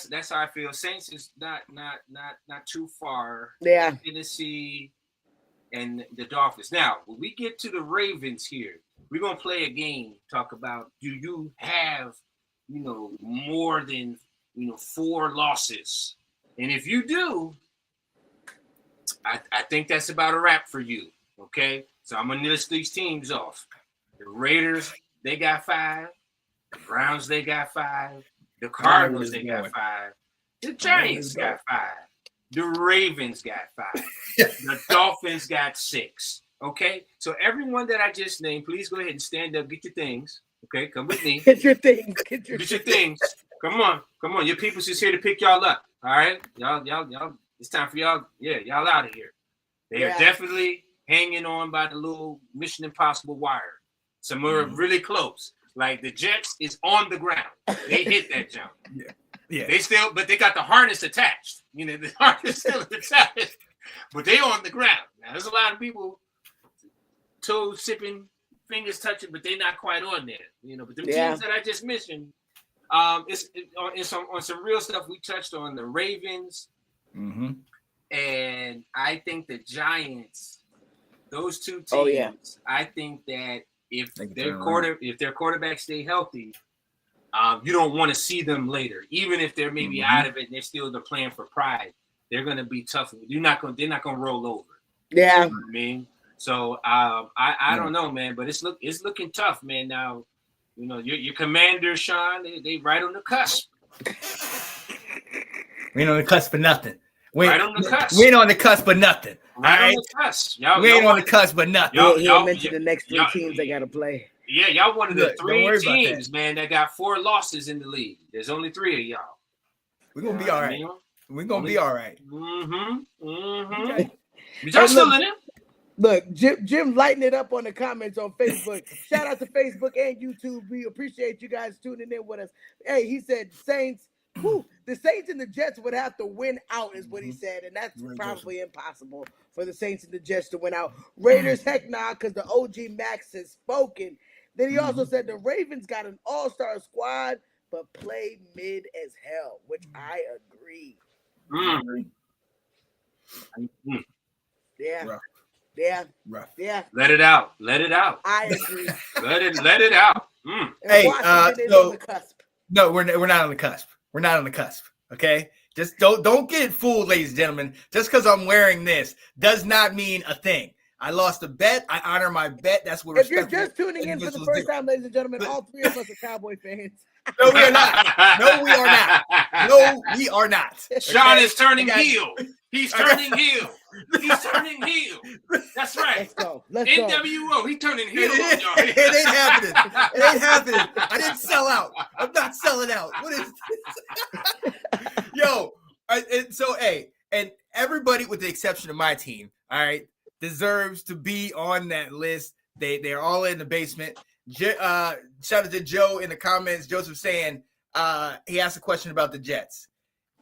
Speaker 5: That's how I feel. Saints is not too far.
Speaker 1: Yeah.
Speaker 5: Tennessee and the Dolphins. Now, when we get to the Ravens here, we're gonna play a game. Talk about, do you have more than 4 losses? And if you do, I think that's about a wrap for you. Okay, so I'm gonna list these teams off. The Raiders, they got 5. The Browns, they got 5. The Cardinals, they got 5. The Giants got 5. The Ravens got 5. The Dolphins got 6. Okay, so everyone that I just named, please go ahead and stand up. Get your things. Okay, come with me.
Speaker 1: Get your things.
Speaker 5: Get your things. Come on. Your people's just here to pick y'all up. All right, y'all. It's time for y'all. Yeah, y'all out of here. They are definitely hanging on by the little Mission Impossible wire. Some are really close. Like the Jets is on the ground. They hit that jump. Yeah. But they got the harness attached. The harness still attached. But they on the ground. Now there's a lot of people toes sipping, fingers touching, but they're not quite on there. But the teams that I just mentioned, it's on some real stuff. We touched on the Ravens, and I think the Giants. Those 2 teams. I think that if their quarterback stay healthy, you don't want to see them later. Even if they're maybe out of it and they're still playing for pride, they're going to be tough. They're not going to roll over.
Speaker 1: Yeah.
Speaker 5: You know what I mean? So I don't know, man, but it's looking tough, man. Now, your commander, Sean, they right on the cusp.
Speaker 2: We ain't on the cusp for nothing.
Speaker 5: Right on the cusp.
Speaker 2: We ain't on the cusp for nothing.
Speaker 5: Right on the cusp.
Speaker 2: We ain't on the cusp for nothing.
Speaker 1: Y'all mentioned the next 3 teams they got to play.
Speaker 5: Yeah, y'all one of the 3 teams, man, that got 4 losses in the league. There's only 3 of y'all.
Speaker 2: We're going to be all right. We're going to be all right.
Speaker 5: Okay. Y'all still in it?
Speaker 1: Look, Jim lighting it up on the comments on Facebook. Shout out to Facebook and YouTube. We appreciate you guys tuning in with us. Hey, he said Saints. The Saints and the Jets would have to win out, is what he said, and that's probably impossible for the Saints and the Jets to win out. Raiders, heck nah, because the OG Max has spoken. Then he also said the Ravens got an all-star squad, but play mid as hell, which I agree. Yeah.
Speaker 5: Rough.
Speaker 1: Yeah.
Speaker 2: Rough.
Speaker 1: Yeah.
Speaker 5: Let it out. Let it out.
Speaker 1: I agree.
Speaker 5: Let it out.
Speaker 1: And
Speaker 2: Hey,
Speaker 1: Washington is
Speaker 2: so-
Speaker 1: on the cusp.
Speaker 2: No, we're not on the cusp. We're not on the cusp. Okay, just don't get fooled, ladies and gentlemen. Just because I'm wearing this does not mean a thing. I lost a bet. I honor my bet. That's what.
Speaker 1: If you're
Speaker 2: respectable
Speaker 1: just tuning in for the
Speaker 2: individuals
Speaker 1: first
Speaker 2: do.
Speaker 1: time, ladies and gentlemen, all three of us are Cowboy fans.
Speaker 2: No, we are not. No, we are not. No, we are not.
Speaker 5: Sean
Speaker 2: Okay?
Speaker 5: is turning
Speaker 2: I got-
Speaker 5: heel. He's turning heel. He's turning heel. That's right.
Speaker 1: Let's go. Let's go.
Speaker 5: NWO. He turning heel.
Speaker 2: It
Speaker 5: on y'all.
Speaker 2: ain't happening. It ain't happening. I didn't sell out. I'm not selling out. What is this? Yo, and everybody with the exception of my team, all right, deserves to be on that list. They're all in the basement. Shout out to Joe in the comments. Joseph saying he asked a question about the Jets.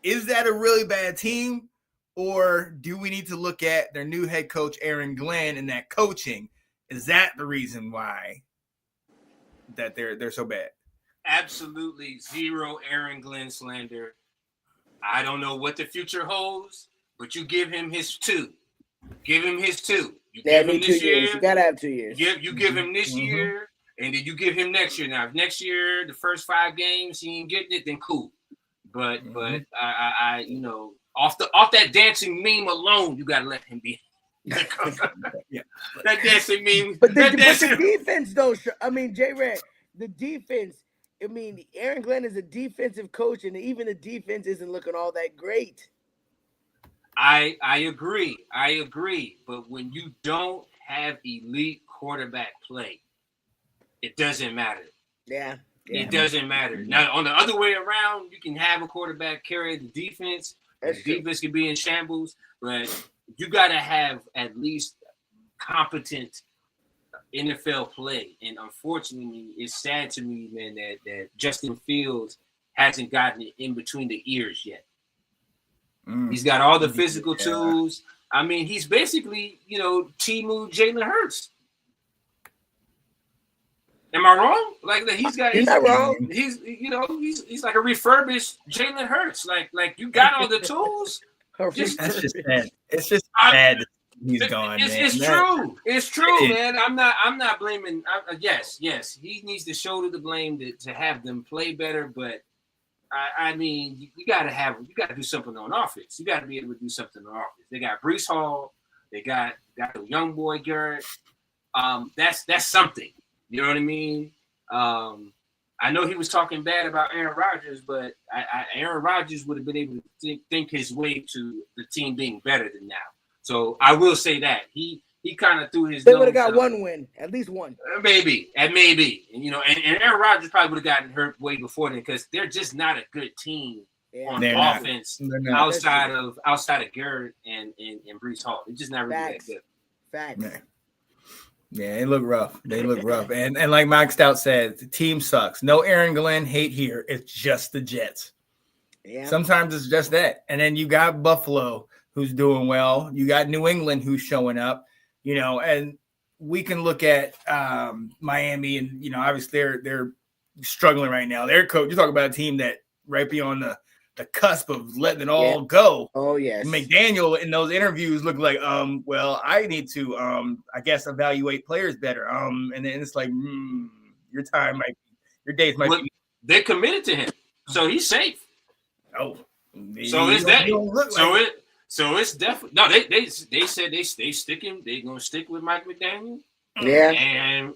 Speaker 2: Is that a really bad team? Or do we need to look at their new head coach, Aaron Glenn, and that coaching? Is that the reason why that they're so bad?
Speaker 5: Absolutely zero Aaron Glenn slander. I don't know what the future holds, but you give him his 2. Give him his 2. You
Speaker 1: Yeah,
Speaker 5: give him
Speaker 1: need 2
Speaker 5: this
Speaker 1: years.
Speaker 5: year.
Speaker 1: You gotta have 2 years.
Speaker 5: You give him this
Speaker 2: Mhm.
Speaker 5: year, and then you give him next year. Now, if next year, the first 5 games, he ain't getting it, then cool. But I off that dancing meme alone, you gotta let him be.
Speaker 2: Yeah.
Speaker 5: That dancing meme.
Speaker 1: But
Speaker 5: that
Speaker 1: the
Speaker 5: dancing,
Speaker 1: defense, though, I mean, J-Red, the defense, I mean, Aaron Glenn is a defensive coach, and even the defense isn't looking all that great.
Speaker 5: I agree. But when you don't have elite quarterback play, it doesn't matter.
Speaker 1: Yeah.
Speaker 5: It doesn't matter. Now, on the other way around, you can have a quarterback carry the defense.
Speaker 1: That's
Speaker 5: The
Speaker 1: true.
Speaker 5: defense can be in shambles, but you got to have at least competent NFL play. And unfortunately, it's sad to me, man, that Justin Fields hasn't gotten it in between the ears yet. He's got all the physical tools. I mean, he's basically, Timu Jalen Hurts. Am I wrong? Like he's
Speaker 1: not wrong.
Speaker 5: He's like a refurbished Jalen Hurts. Like you got all the tools.
Speaker 2: That's just sad. It's just sad. He's gone.
Speaker 5: It's
Speaker 2: man.
Speaker 5: true. It's true,
Speaker 2: It is.
Speaker 5: man. I'm not blaming. Yes, he needs to shoulder the blame to have them play better. But I mean, you got to do something on offense. You got to be able to do something on offense. They got Breece Hall. They got the young boy Garrett. That's something. You know what I mean? I know he was talking bad about Aaron Rodgers, but Aaron Rodgers would have been able to think his way to the team being better than now. So I will say that he kind of threw his.
Speaker 1: They would have got one win, at least one.
Speaker 5: Maybe, and Aaron Rodgers probably would have gotten hurt way before then because they're just not a good team on offense outside of Garrett and Breece Hall. They're just not really that good.
Speaker 1: Facts.
Speaker 2: Yeah, they look rough. And like Mike Stout said, the team sucks. No Aaron Glenn hate here. It's just the Jets.
Speaker 1: Yeah.
Speaker 2: Sometimes it's just that. And then you got Buffalo, who's doing well. You got New England, who's showing up. And we can look at Miami, and obviously they're struggling right now. Their coach, you're talking about a team that right beyond the cusp of letting it all go.
Speaker 1: Oh yes.
Speaker 2: McDaniel in those interviews looked like, well, I need to I guess evaluate players better. And then it's like, your days might be.
Speaker 5: They're committed to him, so he's safe.
Speaker 2: Oh,
Speaker 5: so it's that. So it's definitely no. They said they sticking. They're gonna stick with Mike McDaniel.
Speaker 1: Yeah.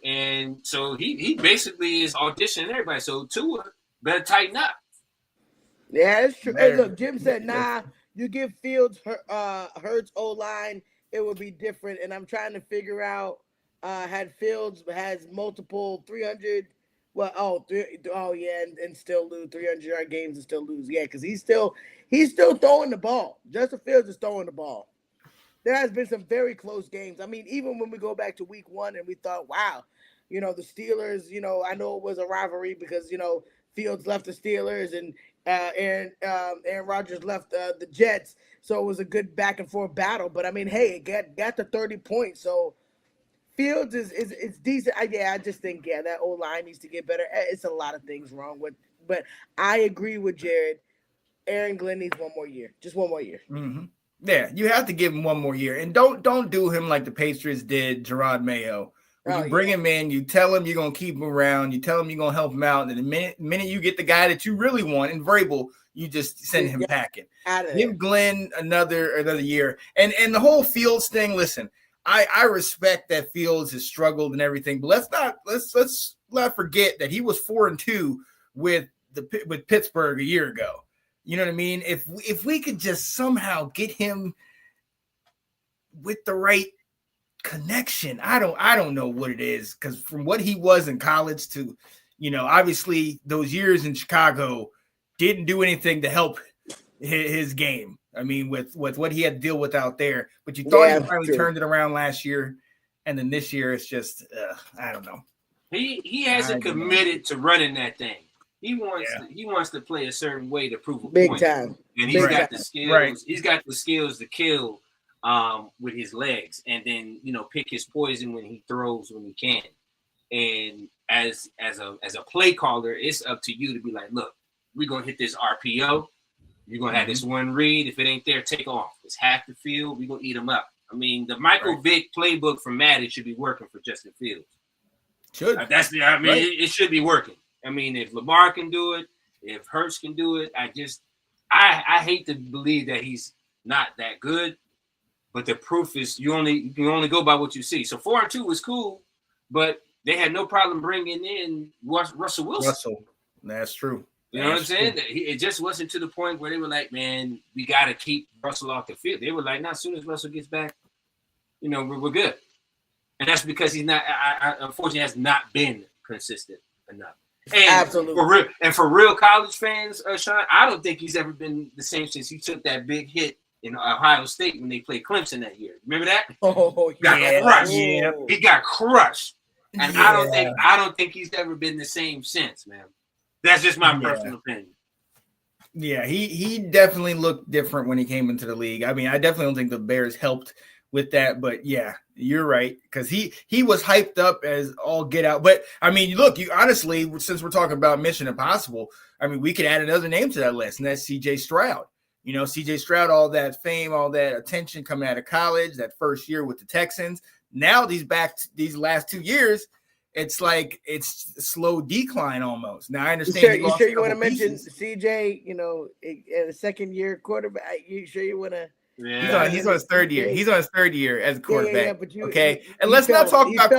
Speaker 5: And so he basically is auditioning everybody. So Tua better tighten up.
Speaker 1: Yeah, it's true. Hey, look, Jim said, nah, you give Fields Hurts O-line, it would be different. And I'm trying to figure out, had Fields has multiple 300, and still lose 300-yard games and still lose. Yeah, because he's still throwing the ball. Justin Fields is throwing the ball. There has been some very close games. I mean, even when we go back to week 1 and we thought, wow, the Steelers, I know it was a rivalry because, Fields left the Steelers and Aaron Rodgers left the Jets, so it was a good back and forth battle. But I mean, hey, it got to 30 points, so Fields is decent. I just think that O-line needs to get better. It's a lot of things wrong with, but I agree with Jared. Aaron Glenn needs one more year, just one more year.
Speaker 2: Mm-hmm. Yeah, you have to give him one more year, and don't do him like the Patriots did Gerard Mayo. When you bring him in, you tell him you're gonna keep him around, you tell him you're gonna help him out, and the minute you get the guy that you really want in Vrabel, you just send him packing. Give Glenn another year, and the whole Fields thing. Listen, I respect that Fields has struggled and everything, but let's not forget that he was 4-2 with Pittsburgh a year ago. You know what I mean? If we could just somehow get him with the right connection, I don't know what it is, because from what he was in college to, obviously those years in Chicago didn't do anything to help his game. I mean, with what he had to deal with out there, but you thought he finally turned it around last year, and then this year it's just I don't know.
Speaker 5: He hasn't committed to running that thing. He wants to play a certain way to prove a point.
Speaker 1: Time.
Speaker 5: And he's got the skills. Right. He's got the skills to kill with his legs, and then pick his poison when he throws when he can. And as a play caller, it's up to you to be like, look, we're gonna hit this RPO. You're gonna have this one read. If it ain't there, take off. It's half the field. We're gonna eat them up. I mean, the Michael Vick playbook from Madden should be working for Justin Fields. It should be working. I mean, if Lamar can do it, if Hurts can do it, I hate to believe that he's not that good, but the proof is you can only go by what you see. So 4-2 was cool, but they had no problem bringing in Russell Wilson.
Speaker 2: That's true.
Speaker 5: You know what I'm saying? It just wasn't to the point where they were like, man, we got to keep Russell off the field. They were like, no, as soon as Russell gets back, we're good. And that's because he's not, unfortunately, has not been consistent enough. And absolutely. For real college fans, Sean, I don't think he's ever been the same since he took that big hit in Ohio State when they played Clemson that year. Remember that?
Speaker 1: Oh,
Speaker 5: got crushed. Yeah. He got crushed. And I don't think he's ever been the same since, man. That's just my personal opinion.
Speaker 2: Yeah, he definitely looked different when he came into the league. I mean, I definitely don't think the Bears helped with that, but yeah, you're right, because he was hyped up as all get out. But I mean, look, you honestly, since we're talking about Mission Impossible, I mean, we could add another name to that list, and that's C.J. Stroud. C.J. Stroud, all that fame, all that attention coming out of college, that first year with the Texans. Now these last 2 years, it's like it's a slow decline almost. Now I understand.
Speaker 1: You sure you want to mention CJ? In the second year quarterback. You sure you want to?
Speaker 2: Yeah. He's on his third year. He's on his third year as a quarterback.
Speaker 1: But
Speaker 2: and let's not talk about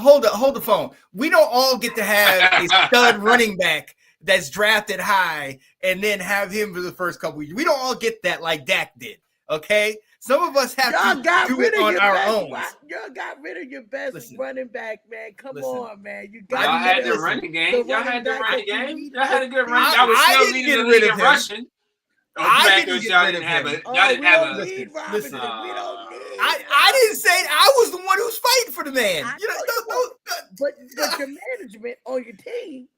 Speaker 2: hold the phone. We don't all get to have a stud running back that's drafted high and then have him for the first couple of years. We don't all get that like Dak did. Okay. Some of us have to do it on our own.
Speaker 1: Y'all got rid of your best running back, man. Come on, man.
Speaker 5: Y'all had the running game. Y'all had the running game. Y'all had a good running game. Y'all was still leading the league in rushing.
Speaker 2: I didn't get rid of him.
Speaker 1: Listen.
Speaker 2: I didn't say I was the one who's fighting for the man.
Speaker 1: But your management on your team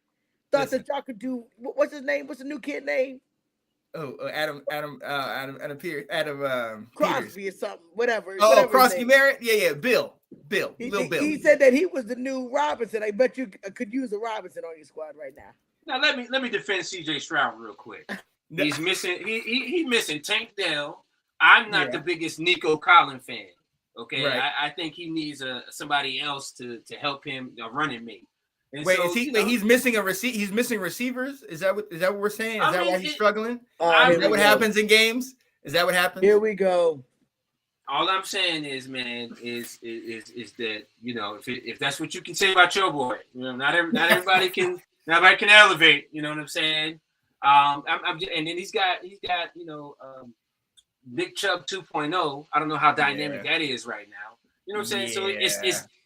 Speaker 1: thought that y'all could do. What's his name? What's the new kid name?
Speaker 2: Adam
Speaker 1: Crosby or something, whatever.
Speaker 2: Crosby Merritt? Yeah, Bill. Bill.
Speaker 1: He said that he was the new Robinson. I bet you could use a Robinson on your squad right now.
Speaker 5: Now let me defend CJ Stroud real quick. He's missing he's missing Tank Dell. I'm not the biggest Nico Collins fan. Okay. Right. I think he needs somebody else to help him, a running mate.
Speaker 2: He's missing he's missing receivers? Is that what we're saying? Is that why he's struggling? Is that what happens in games? Is that what happens?
Speaker 1: Here we go.
Speaker 5: All I'm saying is, man, is that if that's what you can say about your boy, not everybody can elevate. You know what I'm saying? And then he's got Nick Chubb 2.0. I don't know how dynamic that is right now. You know what I'm saying? So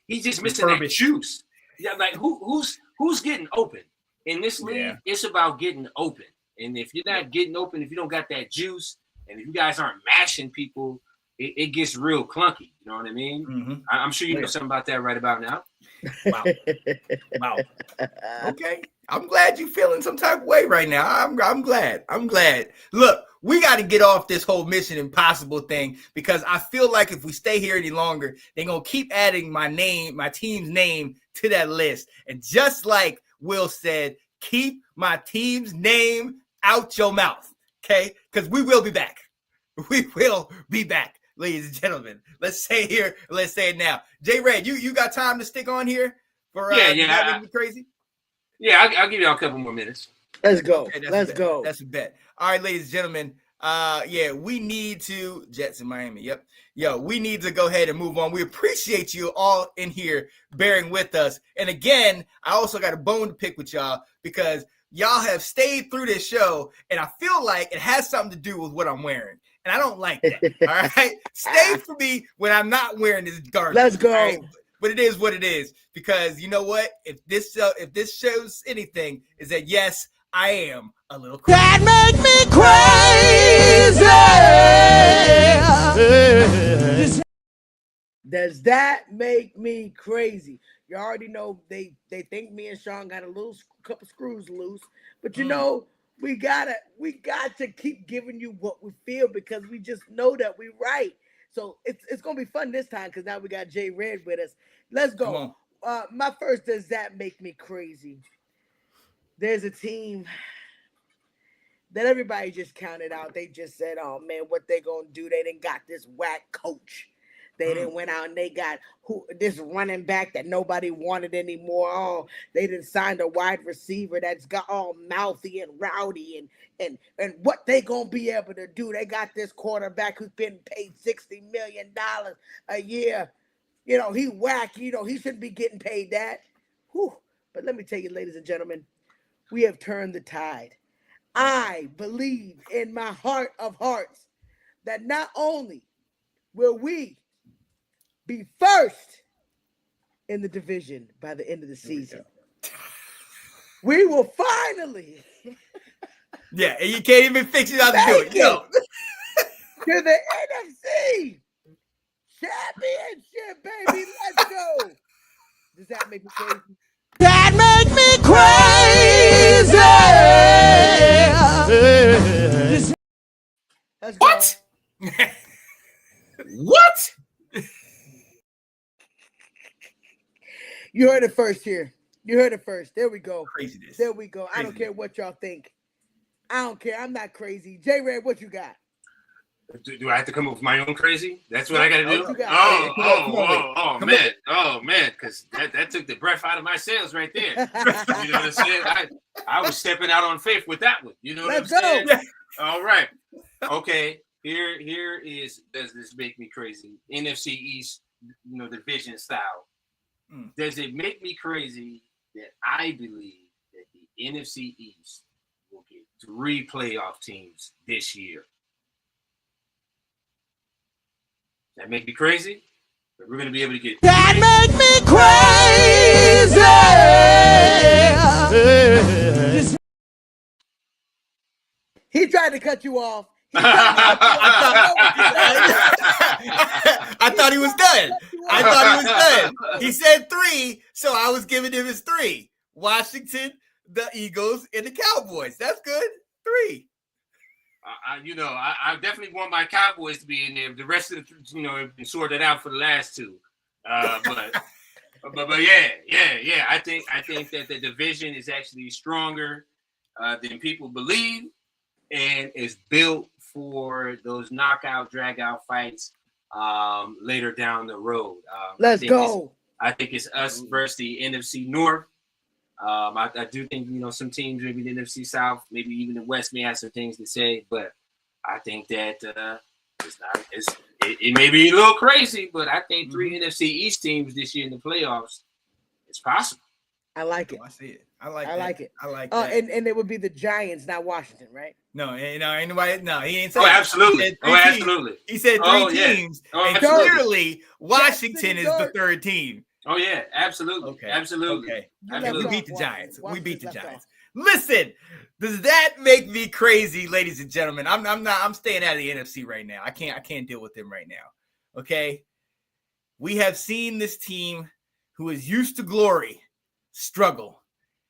Speaker 5: he's just missing that juice. Yeah, like who's getting open in this league? Yeah. It's about getting open, and if you're not getting open, if you don't got that juice, and if you guys aren't mashing people, it gets real clunky. You know what I mean? Mm-hmm. I'm sure you know something about that right about now.
Speaker 2: Wow. Okay, I'm glad you're feeling some type of way right now. I'm glad. Look, we got to get off this whole Mission Impossible thing, because I feel like if we stay here any longer, they're gonna keep adding my team's name to that list. And just like Will said, keep my team's name out your mouth, okay? Because we will be back. We will be back, ladies and gentlemen. Let's say it here. Let's say it now. J Red, you got time to stick on here for
Speaker 5: Yeah.
Speaker 2: That Make Me Crazy?
Speaker 5: Yeah, I'll give y'all a couple more minutes.
Speaker 1: Let's go.
Speaker 2: Okay,
Speaker 1: Let's go.
Speaker 2: That's a bet. All right, ladies and gentlemen. Yeah, we need to Jets in Miami. Yep. Yo, we need to go ahead and move on. We appreciate you all in here bearing with us. And again, I also got a bone to pick with y'all because y'all have stayed through this show, and I feel like it has something to do with what I'm wearing. And I don't like that. All right. Stay for me when I'm not wearing this garbage.
Speaker 1: Let's go.
Speaker 2: Right? But it is what it is. Because you know what? If this shows anything, is that yes, I am a little crazy.
Speaker 6: That make me crazy.
Speaker 1: Does that make me crazy? You already know they think me and Sean got a little couple screws loose, but you know we got to keep giving you what we feel because we just know that we right. So it's gonna be fun this time because now we got J Red with us. Let's go. My first, does that make me crazy? There's a team that everybody just counted out. They just said, "Oh man, what they gonna do? They didn't got this whack coach. They didn't went out and they got this running back that nobody wanted anymore. Oh, they didn't sign a wide receiver that's got all mouthy and rowdy and what they gonna be able to do? They got this quarterback who's been paid $60 million a year. You know, he whack. You know, he shouldn't be getting paid that. Whew. But let me tell you, ladies and gentlemen, we have turned the tide. I believe in my heart of hearts that not only will we be first in the division by the end of the season, we will finally
Speaker 2: yeah, and you can't even fix it out to do it. Yo.
Speaker 1: To the NFC Championship, baby. Let's go. Does that make me crazy?
Speaker 6: That make me crazy.
Speaker 1: Let's go.
Speaker 2: What? What?
Speaker 1: You heard it first here. You heard it first. There we go.
Speaker 2: Craziness.
Speaker 1: There we go. I don't care what y'all think. I don't care. I'm not crazy. J Red, what you got?
Speaker 5: Do I have to come up with my own crazy? That's what I got to do? Oh, man. Because that took the breath out of my sails right there. You know what I'm saying? I was stepping out on faith with that one. You know what I'm saying? All right. Okay. Here is, does this make me crazy? NFC East, division style. Does it make me crazy that I believe that the NFC East will get 3 playoff teams this year? That make me crazy? But we're going to be able to get...
Speaker 6: That make me crazy.
Speaker 1: He tried to cut you off.
Speaker 2: I thought he was done. He said 3, so I was giving him his 3. Washington, the Eagles, and the Cowboys. That's good. 3.
Speaker 5: I definitely want my Cowboys to be in there. The rest of the, have been sorted out for the last 2. But yeah. I think that the division is actually stronger than people believe, and is built for those knockout, drag-out fights later down the road.
Speaker 1: Let's go.
Speaker 5: I think it's us versus the NFC North. I do think, some teams, maybe the NFC South, maybe even the West may have some things to say, but I think that it may be a little crazy, but I think 3 NFC East teams this year in the playoffs, it's possible.
Speaker 1: I like it.
Speaker 2: I see it. I like it.
Speaker 1: I like that. And it would be the Giants, not Washington, right?
Speaker 2: No, ain't nobody. No, he ain't saying.
Speaker 5: Absolutely. Absolutely.
Speaker 2: He said 3 teams, and clearly Washington is the 3rd team.
Speaker 5: Oh yeah, absolutely.
Speaker 2: Okay.
Speaker 5: Absolutely.
Speaker 2: Okay.
Speaker 5: Absolutely.
Speaker 2: We beat the Giants. Listen, does that make me crazy, ladies and gentlemen? I'm staying out of the NFC right now. I can't deal with them right now. Okay. We have seen this team who is used to glory struggle.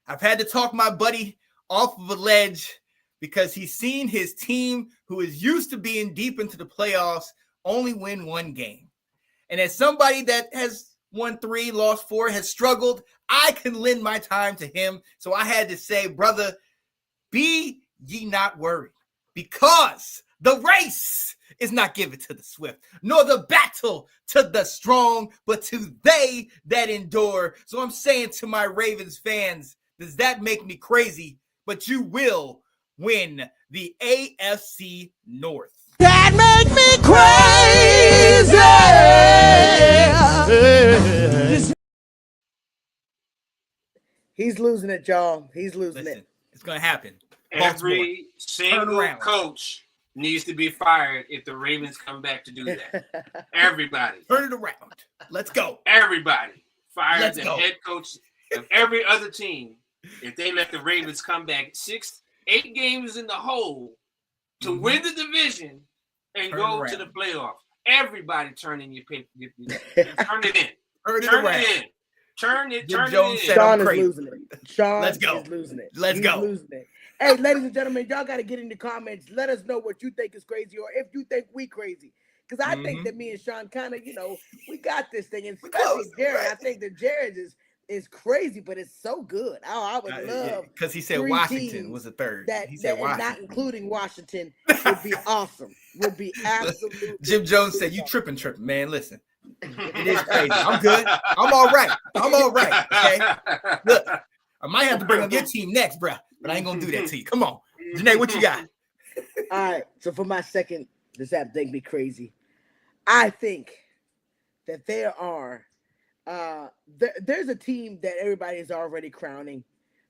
Speaker 2: I've had to talk my buddy off of a ledge because he's seen his team who is used to being deep into the playoffs only win 1 game. And as somebody that has won 3, lost 4, has struggled, I can lend my time to him. So I had to say, brother, be ye not worried, because The race is not given to the swift, nor the battle to the strong, but to they that endure. So I'm saying to my Ravens fans, does that make me crazy? But you will win the AFC North.
Speaker 6: That make me crazy.
Speaker 1: He's losing it, y'all. He's losing
Speaker 2: Listen,
Speaker 1: it.
Speaker 2: it's going to happen.
Speaker 5: Every
Speaker 2: Turn
Speaker 5: single
Speaker 2: around.
Speaker 5: coach needs to be fired if the Ravens come back to do that. Everybody.
Speaker 2: Turn it around. Let's go.
Speaker 5: Everybody. Fire
Speaker 2: Let's
Speaker 5: the
Speaker 2: go.
Speaker 5: head coach of every other team if they let the Ravens come back 8 games in the hole to win the division and
Speaker 2: Turn
Speaker 5: go
Speaker 2: around.
Speaker 5: to the playoffs. Everybody turn in your paper. Turn it in.
Speaker 2: Turn it
Speaker 5: Turn
Speaker 2: around.
Speaker 5: it in. Turn it
Speaker 2: Jim Jones
Speaker 5: in.
Speaker 2: said
Speaker 1: Sean
Speaker 2: I'm
Speaker 1: is
Speaker 2: crazy.
Speaker 1: losing it. Sean
Speaker 2: Let's go.
Speaker 1: is losing it.
Speaker 2: Let's
Speaker 1: He's
Speaker 2: go.
Speaker 1: losing it. Hey, ladies and gentlemen, y'all got to get in the comments. Let us know what you think is crazy or if you think we crazy. Because I think that me and Sean kind of, we got this thing. And especially
Speaker 2: close,
Speaker 1: Jared.
Speaker 2: right?
Speaker 1: I think that Jared is crazy, but it's so good. I would love
Speaker 2: because he said
Speaker 1: 3
Speaker 2: Washington
Speaker 1: teams
Speaker 2: was the third.
Speaker 1: that,
Speaker 2: He said
Speaker 1: and not
Speaker 2: Washington.
Speaker 1: including Washington, would be awesome. Would be absolutely.
Speaker 2: Jim Jones said, "You tripping, man. Listen, it is crazy. I'm good. I'm all right. Okay, look, I might have to bring up your team next, bro, but I ain't gonna do that to you. Come on, Janae, what you got?
Speaker 1: All right. So for my second, does that make me crazy? I think that there are there's a team that everybody is already crowning.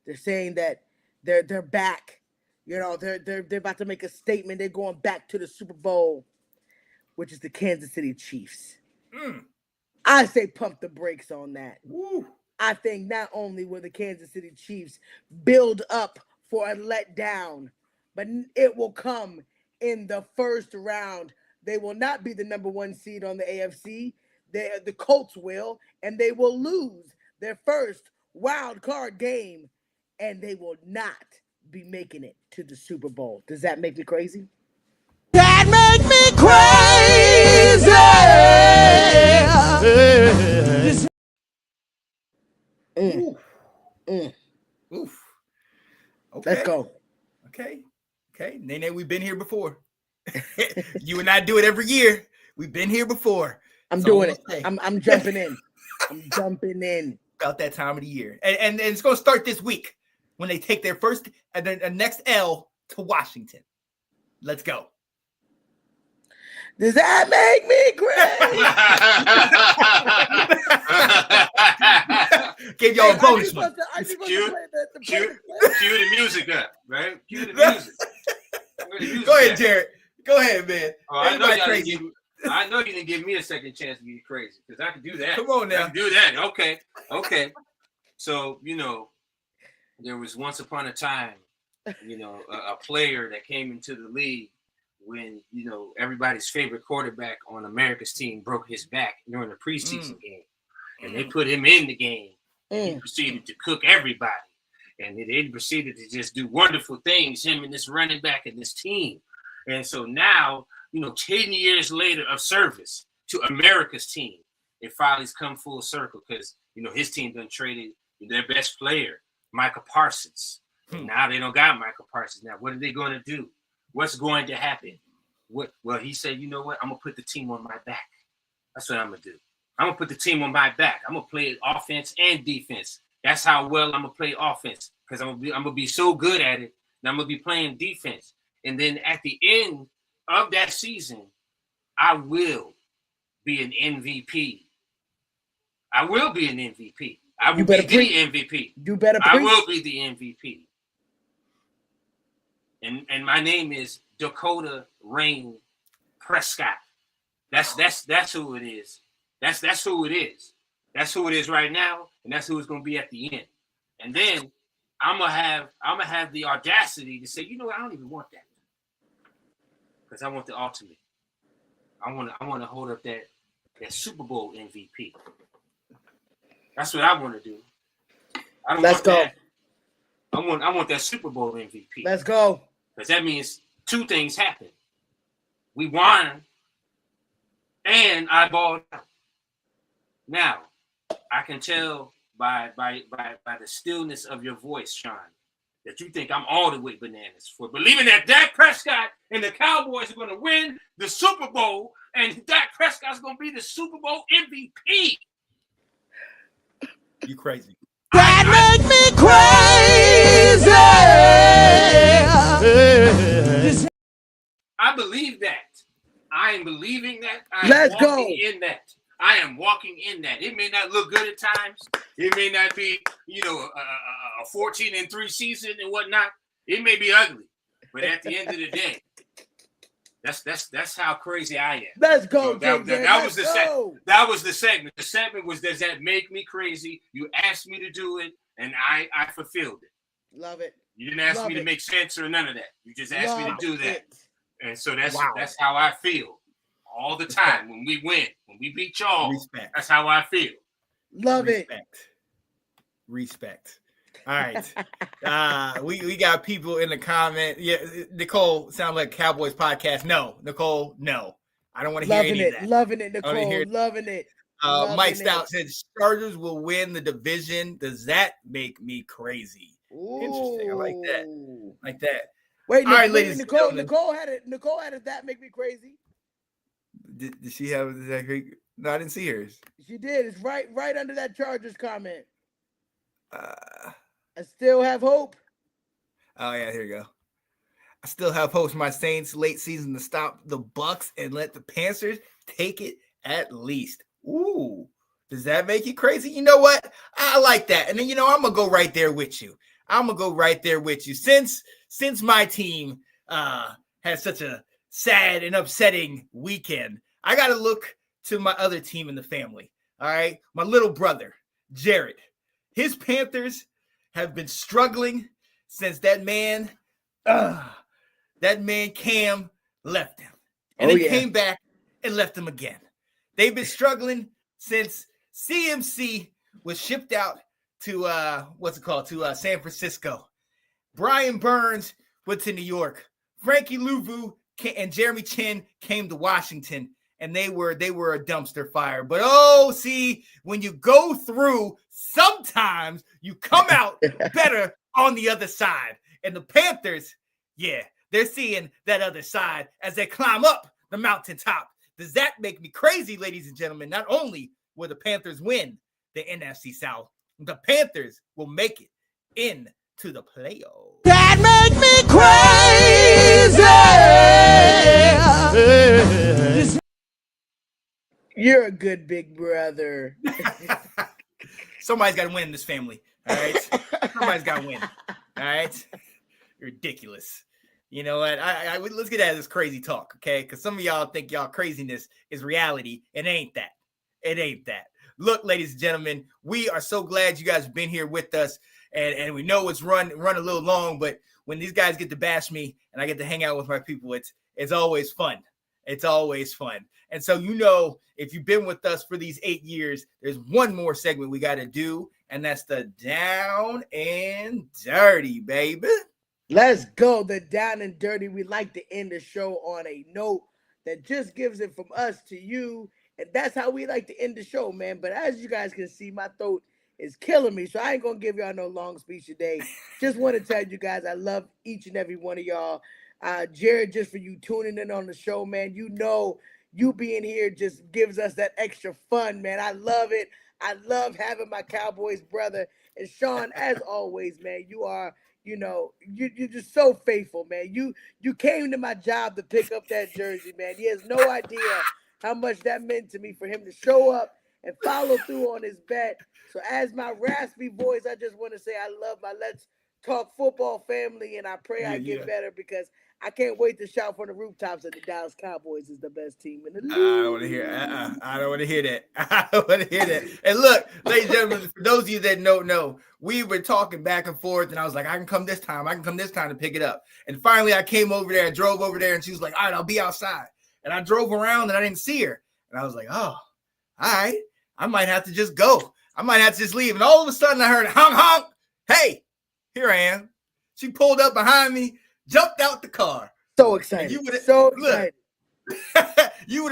Speaker 1: They're saying that they're back. They're about to make a statement. They're going back to the Super Bowl, which is the Kansas City Chiefs. I say pump the brakes on that.
Speaker 2: Woo.
Speaker 1: I think not only will the Kansas City Chiefs build up for a letdown, but it will come in the first round. They will not be the number 1 seed on the AFC. The Colts will, and they will lose their first wild card game, and they will not be making it to the Super Bowl. Does that make me crazy?
Speaker 6: That make me crazy.
Speaker 2: Oof. Okay.
Speaker 1: Let's go.
Speaker 2: Okay. Nene, we've been here before. You and I do it every year. We've been here before.
Speaker 1: I'm doing it. I'm jumping in. I'm jumping in.
Speaker 2: About that time of the year. And it's going to start this week when they take their first and their next L to Washington. Let's go.
Speaker 1: Does that make me crazy?
Speaker 2: Gave y'all a bonus one.
Speaker 5: Cue the music up, right? Cue the music.
Speaker 2: Go ahead, Jared. Go ahead, man.
Speaker 5: Oh, I know you didn't give me a second chance to be crazy because I can do that.
Speaker 2: Come on now.
Speaker 5: I can do that. Okay. So, there was once upon a time, a player that came into the league when, everybody's favorite quarterback on America's team broke his back during a preseason game. And they put him in the game. He proceeded to cook everybody. And they proceeded to just do wonderful things, him and this running back and this team. And so now, 10 years later of service to America's team, it finally's come full circle because, his team done traded their best player, Micah Parsons. Now they don't got Micah Parsons. Now, what are they going to do? What's going to happen? Well, he said, you know what? I'm going to put the team on my back. That's what I'm going to do. I'm going to put the team on my back. I'm going to play offense and defense. That's how well I'm going to play offense because I'm going to be so good at it and I'm going to be playing defense. And then at the end of that season, I will be an MVP. I will be an MVP. I will be the MVP.
Speaker 1: You better
Speaker 5: I
Speaker 1: preach.
Speaker 5: will be the MVP. And my name is Dakota Rain Prescott. That's who it is. That's who it is. That's who it is right now, and that's who it's gonna be at the end. And then I'm gonna have the audacity to say, you know what, I don't even want that. Because I want the ultimate. I wanna hold up that Super Bowl MVP. That's what I want to do. I don't
Speaker 1: Let's
Speaker 5: want
Speaker 1: go.
Speaker 5: that. I want that Super Bowl MVP.
Speaker 1: Let's go.
Speaker 5: Because that means 2 things happen. We won, and I balled out. Now, I can tell by the stillness of your voice, Sean, that you think I'm all the way bananas for believing that Dak Prescott and the Cowboys are going to win the Super Bowl and Dak Prescott's going to be the Super Bowl MVP.
Speaker 2: You crazy.
Speaker 6: That make me crazy.
Speaker 5: I believe that. I am believing that. I am
Speaker 1: Let's
Speaker 5: walking
Speaker 1: go.
Speaker 5: in that. I am walking in that. It may not look good at times. It may not be, a 14-3 season and whatnot. It may be ugly, but at the end of the day, that's how crazy I am.
Speaker 1: Let's go,
Speaker 5: So that
Speaker 1: JJ.
Speaker 5: was
Speaker 1: Let's go.
Speaker 5: that was the segment. The segment was, does that make me crazy? You asked me to do it, and I fulfilled it.
Speaker 1: Love it.
Speaker 5: You didn't ask
Speaker 1: Love
Speaker 5: me to
Speaker 1: it.
Speaker 5: make sense or none of that. You just asked me to do that.
Speaker 1: It.
Speaker 5: And so that's
Speaker 2: Wow.
Speaker 5: that's how I feel all the time when we win, when we beat y'all.
Speaker 2: Respect.
Speaker 5: That's how I feel.
Speaker 1: Love it.
Speaker 2: Respect. All right. We got people in the comment. Yeah, Nicole, sound like Cowboys podcast. No, Nicole, no. I don't want to hear
Speaker 1: Loving
Speaker 2: any of
Speaker 1: it.
Speaker 2: that.
Speaker 1: Loving it,
Speaker 2: I wanna
Speaker 1: Nicole.
Speaker 2: hear-
Speaker 1: Loving it.
Speaker 2: Mike
Speaker 1: Loving
Speaker 2: Stout
Speaker 1: it.
Speaker 2: said Chargers will win the division. Does that make me crazy? Interesting. I like that.
Speaker 1: Ooh.
Speaker 2: Like that.
Speaker 1: Wait,
Speaker 2: All right,
Speaker 1: wait,
Speaker 2: ladies and
Speaker 1: Nicole.
Speaker 2: gentlemen.
Speaker 1: Nicole had it. Nicole had it. That make me crazy.
Speaker 2: Did she have that? No, I didn't see hers.
Speaker 1: She did. It's right under that Chargers comment.
Speaker 2: Uh,
Speaker 1: I still have hope.
Speaker 2: oh yeah, here you go. I still have hopes for my Saints late season to stop the Bucks and let the Panthers take it at least. Ooh, does that make you crazy? You know what? I like that. And then I'm gonna go right there with you. Since my team had such a sad and upsetting weekend, I gotta look to my other team in the family. All right, my little brother, Jared. His Panthers have been struggling since that man Cam left him. And then came back and left him again. They've been struggling since CMC was shipped out to San Francisco. Brian Burns went to New York. Frankie Louvu and Jeremy Chin came to Washington, and they were a dumpster fire. But see, when you go through, sometimes you come out better on the other side. And the Panthers, yeah, they're seeing that other side as they climb up the mountaintop. Does that make me crazy, ladies and gentlemen? Not only will the Panthers win the NFC South, the Panthers will make it into the playoffs.
Speaker 6: That make me crazy.
Speaker 1: You're a good big brother.
Speaker 2: Somebody's got to win in this family. All right. Somebody's got to win. All right. Ridiculous. You know what? Let's get out of this crazy talk, okay? Because some of y'all think y'all craziness is reality. It ain't that. It ain't that. Look, ladies and gentlemen, we are so glad you guys have been here with us. And we know it's run a little long, but when these guys get to bash me and I get to hang out with my people, it's always fun. It's always fun. And so, if you've been with us for these 8 years, there's one more segment we got to do, and that's the Down and Dirty, baby.
Speaker 1: Let's go. The Down and Dirty. We like to end the show on a note that just gives it from us to you. And that's how we like to end the show, man. But as you guys can see, my throat is killing me. So I ain't going to give y'all no long speech today. Just want to tell you guys I love each and every one of y'all. Jared, just for you tuning in on the show, man. You being here just gives us that extra fun, man. I love it. I love having my Cowboys brother. And Sean, as always, man, you are, you're just so faithful, man. You came to my job to pick up that jersey, man. He has no idea how much that meant to me for him to show up and follow through on his bet. So as my raspy voice, I just want to say I love my Let's Talk Football family, and I pray I get better because I can't wait to shout from the rooftops that the Dallas Cowboys is the best team in the league.
Speaker 2: I don't want to hear. I don't want to hear that. I don't want to hear that. And look, ladies and gentlemen, for those of you that don't know, we were talking back and forth, and I was like, I can come this time to pick it up. And finally, I came over there and drove over there, and she was like, all right, I'll be outside. And I drove around, and I didn't see her. And I was like, oh, all right, I might have to just go. I might have to just leave. And all of a sudden, I heard honk, honk. Hey, here I am. She pulled up behind me, jumped out the car.
Speaker 1: So excited. You would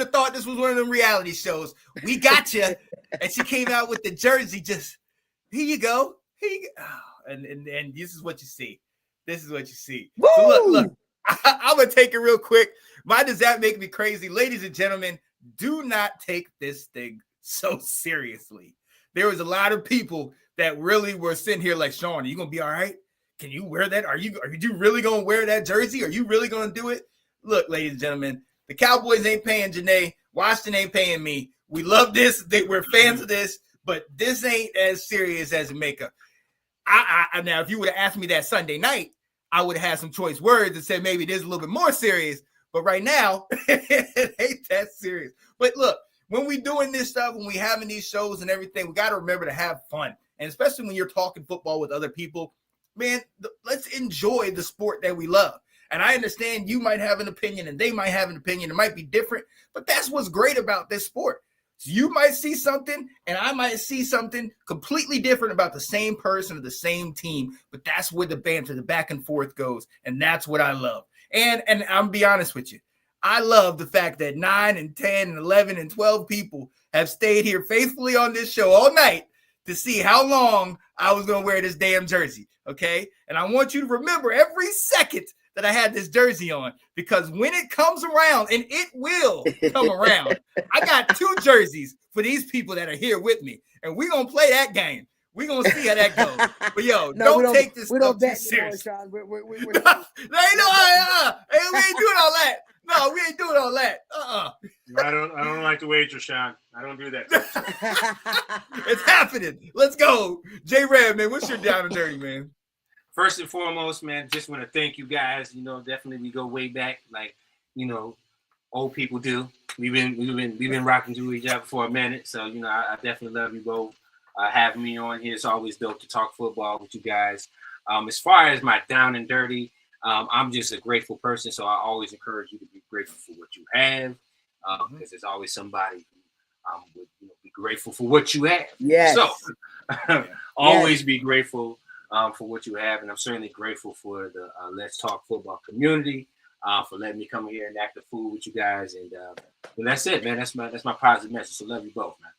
Speaker 2: have thought this was one of them reality shows. We got you. And she came out with the jersey. Just here you go. Here you go. Oh, and this is what you see. This is what you see.
Speaker 1: Woo!
Speaker 2: So look, I'm gonna take it real quick. Why does that make me crazy? Ladies and gentlemen, do not take this thing so seriously. There was a lot of people that really were sitting here like, Sean, are you gonna be all right? Can you wear that? Are you really gonna wear that jersey? Are you really gonna do it? Look, ladies and gentlemen, the Cowboys ain't paying Janae. Washington ain't paying me. We love this. We're fans of this, but this ain't as serious as it make up. Now, if you would have asked me that Sunday night, I would have had some choice words and said maybe this is a little bit more serious. But right now, it ain't that serious. But look, when we doing this stuff, when we having these shows and everything, we got to remember to have fun. And especially when you're talking football with other people, man, let's enjoy the sport that we love. And I understand you might have an opinion and they might have an opinion. It might be different, but that's what's great about this sport. So you might see something and I might see something completely different about the same person or the same team, but that's where the banter, the back and forth goes. And that's what I love. And I'm be honest with you. I love the fact that 9 and 10 and 11 and 12 people have stayed here faithfully on this show all night to see how long I was going to wear this damn jersey. Okay. And I want you to remember every second that I had this jersey on, because when it comes around, and it will come around, I got 2 jerseys for these people that are here with me, and we're going to play that game. We're going to see how that goes. But, yo, no, don't take this stuff too serious.
Speaker 1: Hey, we ain't
Speaker 2: we ain't doing all that. No, we ain't doing all that.
Speaker 5: I don't like to wager, Sean. I don't do that.
Speaker 2: It's happening. Let's go. J Red, man, what's your down and dirty, man?
Speaker 5: First and foremost, man, just want to thank you guys. You know, definitely we go way back, like, you know, old people do. We've been rocking to each other for a minute. So, you know, I definitely love you both. Having me on here, it's always dope to talk football with you guys. As far as my down and dirty, I'm just a grateful person. So I always encourage you to be grateful for what you have, because there's always somebody who would, you know, be grateful for what you have.
Speaker 1: Yes.
Speaker 5: So always be grateful for what you have, and I'm certainly grateful for the Let's Talk Football community for letting me come here and act a fool with you guys. And that's it, man. That's my positive message. So love you both, man.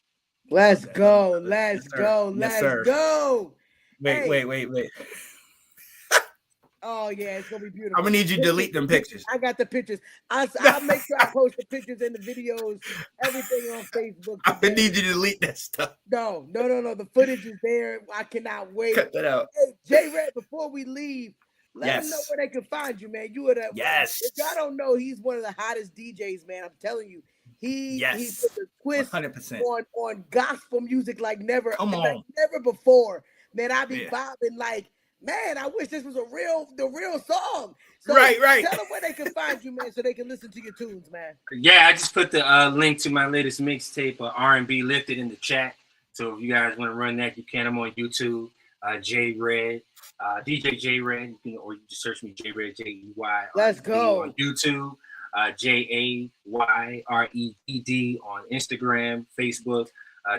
Speaker 1: Let's go. Let's go.
Speaker 2: Yes,
Speaker 1: Let's go.
Speaker 2: Wait.
Speaker 1: Oh, yeah, it's going to be beautiful.
Speaker 2: I'm going to need you to delete them pictures.
Speaker 1: I got the pictures. I'll make sure I post the pictures and the videos, everything on Facebook.
Speaker 2: I'm going to need you to delete that stuff.
Speaker 1: No. The footage is there. I cannot wait.
Speaker 2: Cut that out.
Speaker 1: Hey, J-Red, before we leave, let them know where they can find you, man. You are the
Speaker 2: Yes.
Speaker 1: If y'all don't know, he's one of the hottest DJs, man. I'm telling you. He put the twist
Speaker 2: 100%.
Speaker 1: on gospel music like never before. Man, I be bobbing like, man, I wish this was the real song. So
Speaker 2: right.
Speaker 1: Tell them where they can find you, man, so they can listen to your tunes, man.
Speaker 5: Yeah, I just put the link to my latest mixtape, R&B Lifted, in the chat. So if you guys want to run that, you can. I'm on YouTube, J Red, DJ J Red, or you just search me J Red, J-E-Y.
Speaker 1: Let's go
Speaker 5: on YouTube. Jayred on Instagram, Facebook.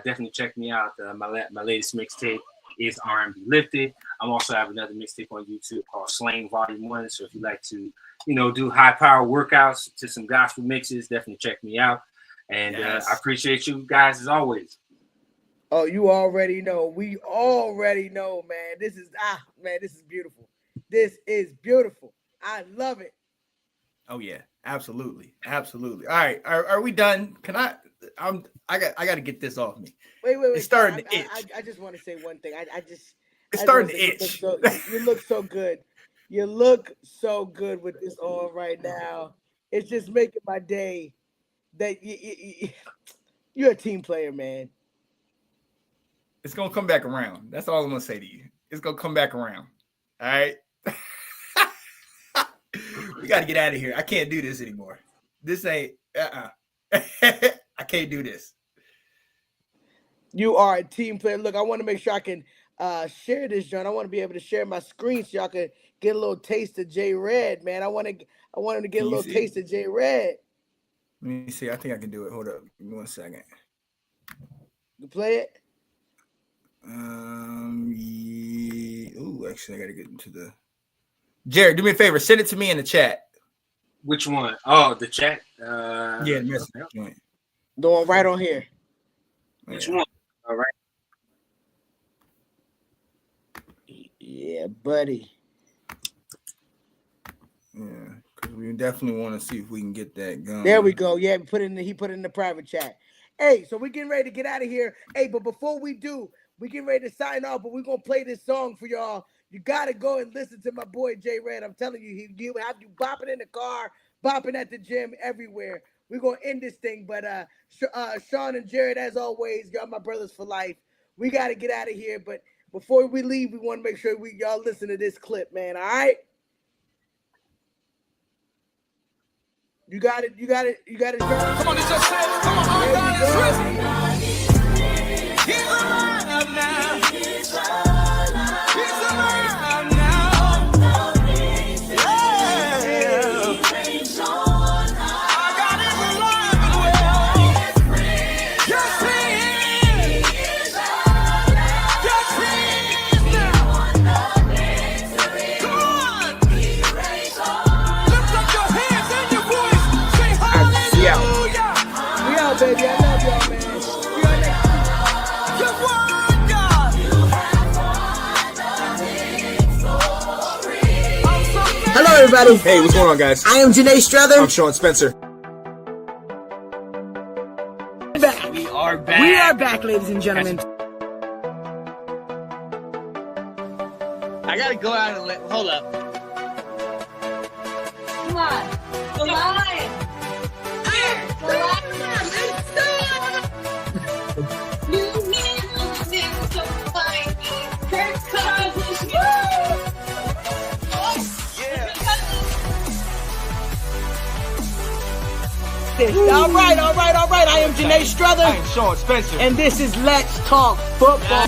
Speaker 5: Definitely check me out. My latest mixtape is R&B Lifted. I'm also have another mixtape on YouTube called Slang Volume 1. So if you like to, you know, do high power workouts to some gospel mixes, definitely check me out. And I appreciate you guys as always.
Speaker 1: Oh, you already know. We already know, man. This is beautiful. This is beautiful. I love it.
Speaker 2: Oh yeah, absolutely. All right, are we done? Can I got to get this off me.
Speaker 1: Wait.
Speaker 2: It's starting to itch.
Speaker 1: I just want to say one thing.
Speaker 2: It's starting to itch.
Speaker 1: You look so good. You look so good with this on right now. It's just making my day. That you're a team player, man.
Speaker 2: It's gonna come back around. That's all I'm gonna say to you. It's gonna come back around. All right. We got to get out of here. I can't do this anymore. This ain't. I can't do this.
Speaker 1: You are a team player. Look, I want to make sure I can share this, John. I want to be able to share my screen so y'all can get a little taste of J Red, man. I want him to get a little taste of J Red.
Speaker 2: Let me see. I think I can do it. Hold up. Give me 1 second.
Speaker 1: You play it?
Speaker 2: Ooh, actually, I got to get into the. Jared, do me a favor. Send it to me in the chat.
Speaker 5: Which one? Oh, the chat.
Speaker 2: Yeah, the message.
Speaker 1: The one right on here.
Speaker 5: Which one? All right.
Speaker 1: Yeah, buddy.
Speaker 7: Yeah, because we definitely want to see if we can get that going.
Speaker 1: There we go. Yeah, he put it in the private chat. Hey, so we're getting ready to get out of here. Hey, but before we do, we're getting ready to sign off, but we're going to play this song for y'all. You got to go and listen to my boy J Red. I'm telling you, he'll have you bopping in the car, bopping at the gym, everywhere. We're going to end this thing, but Sean and Jared, as always, y'all my brothers for life. We got to get out of here, but before we leave, we want to make sure y'all listen to this clip, man, all right? You got it, Sean?
Speaker 8: Come on, it's yourself. Come on, God is risen. He's alive now. He's alive now. Yeah. I got him alive and well. Yes, he is. Yes, he is now. Come on. Lift up your hands and your voice. Say hallelujah.
Speaker 1: We out, baby. I love y'all, man. See y'all next week.
Speaker 8: Just one God.
Speaker 9: Hello, everybody.
Speaker 10: Hey, what's going on, guys?
Speaker 9: I am Janae Strother.
Speaker 10: I'm Sean Spencer.
Speaker 2: We are back.
Speaker 9: We are back, ladies and gentlemen.
Speaker 3: I gotta go out and hold up.
Speaker 4: Come on. The lion. Here. The lion. You need to sing so funny. Kirk Cousins. Woo!
Speaker 9: All right. I am Janae Strother.
Speaker 10: I am Sean Spencer.
Speaker 9: And this is Let's Talk Football.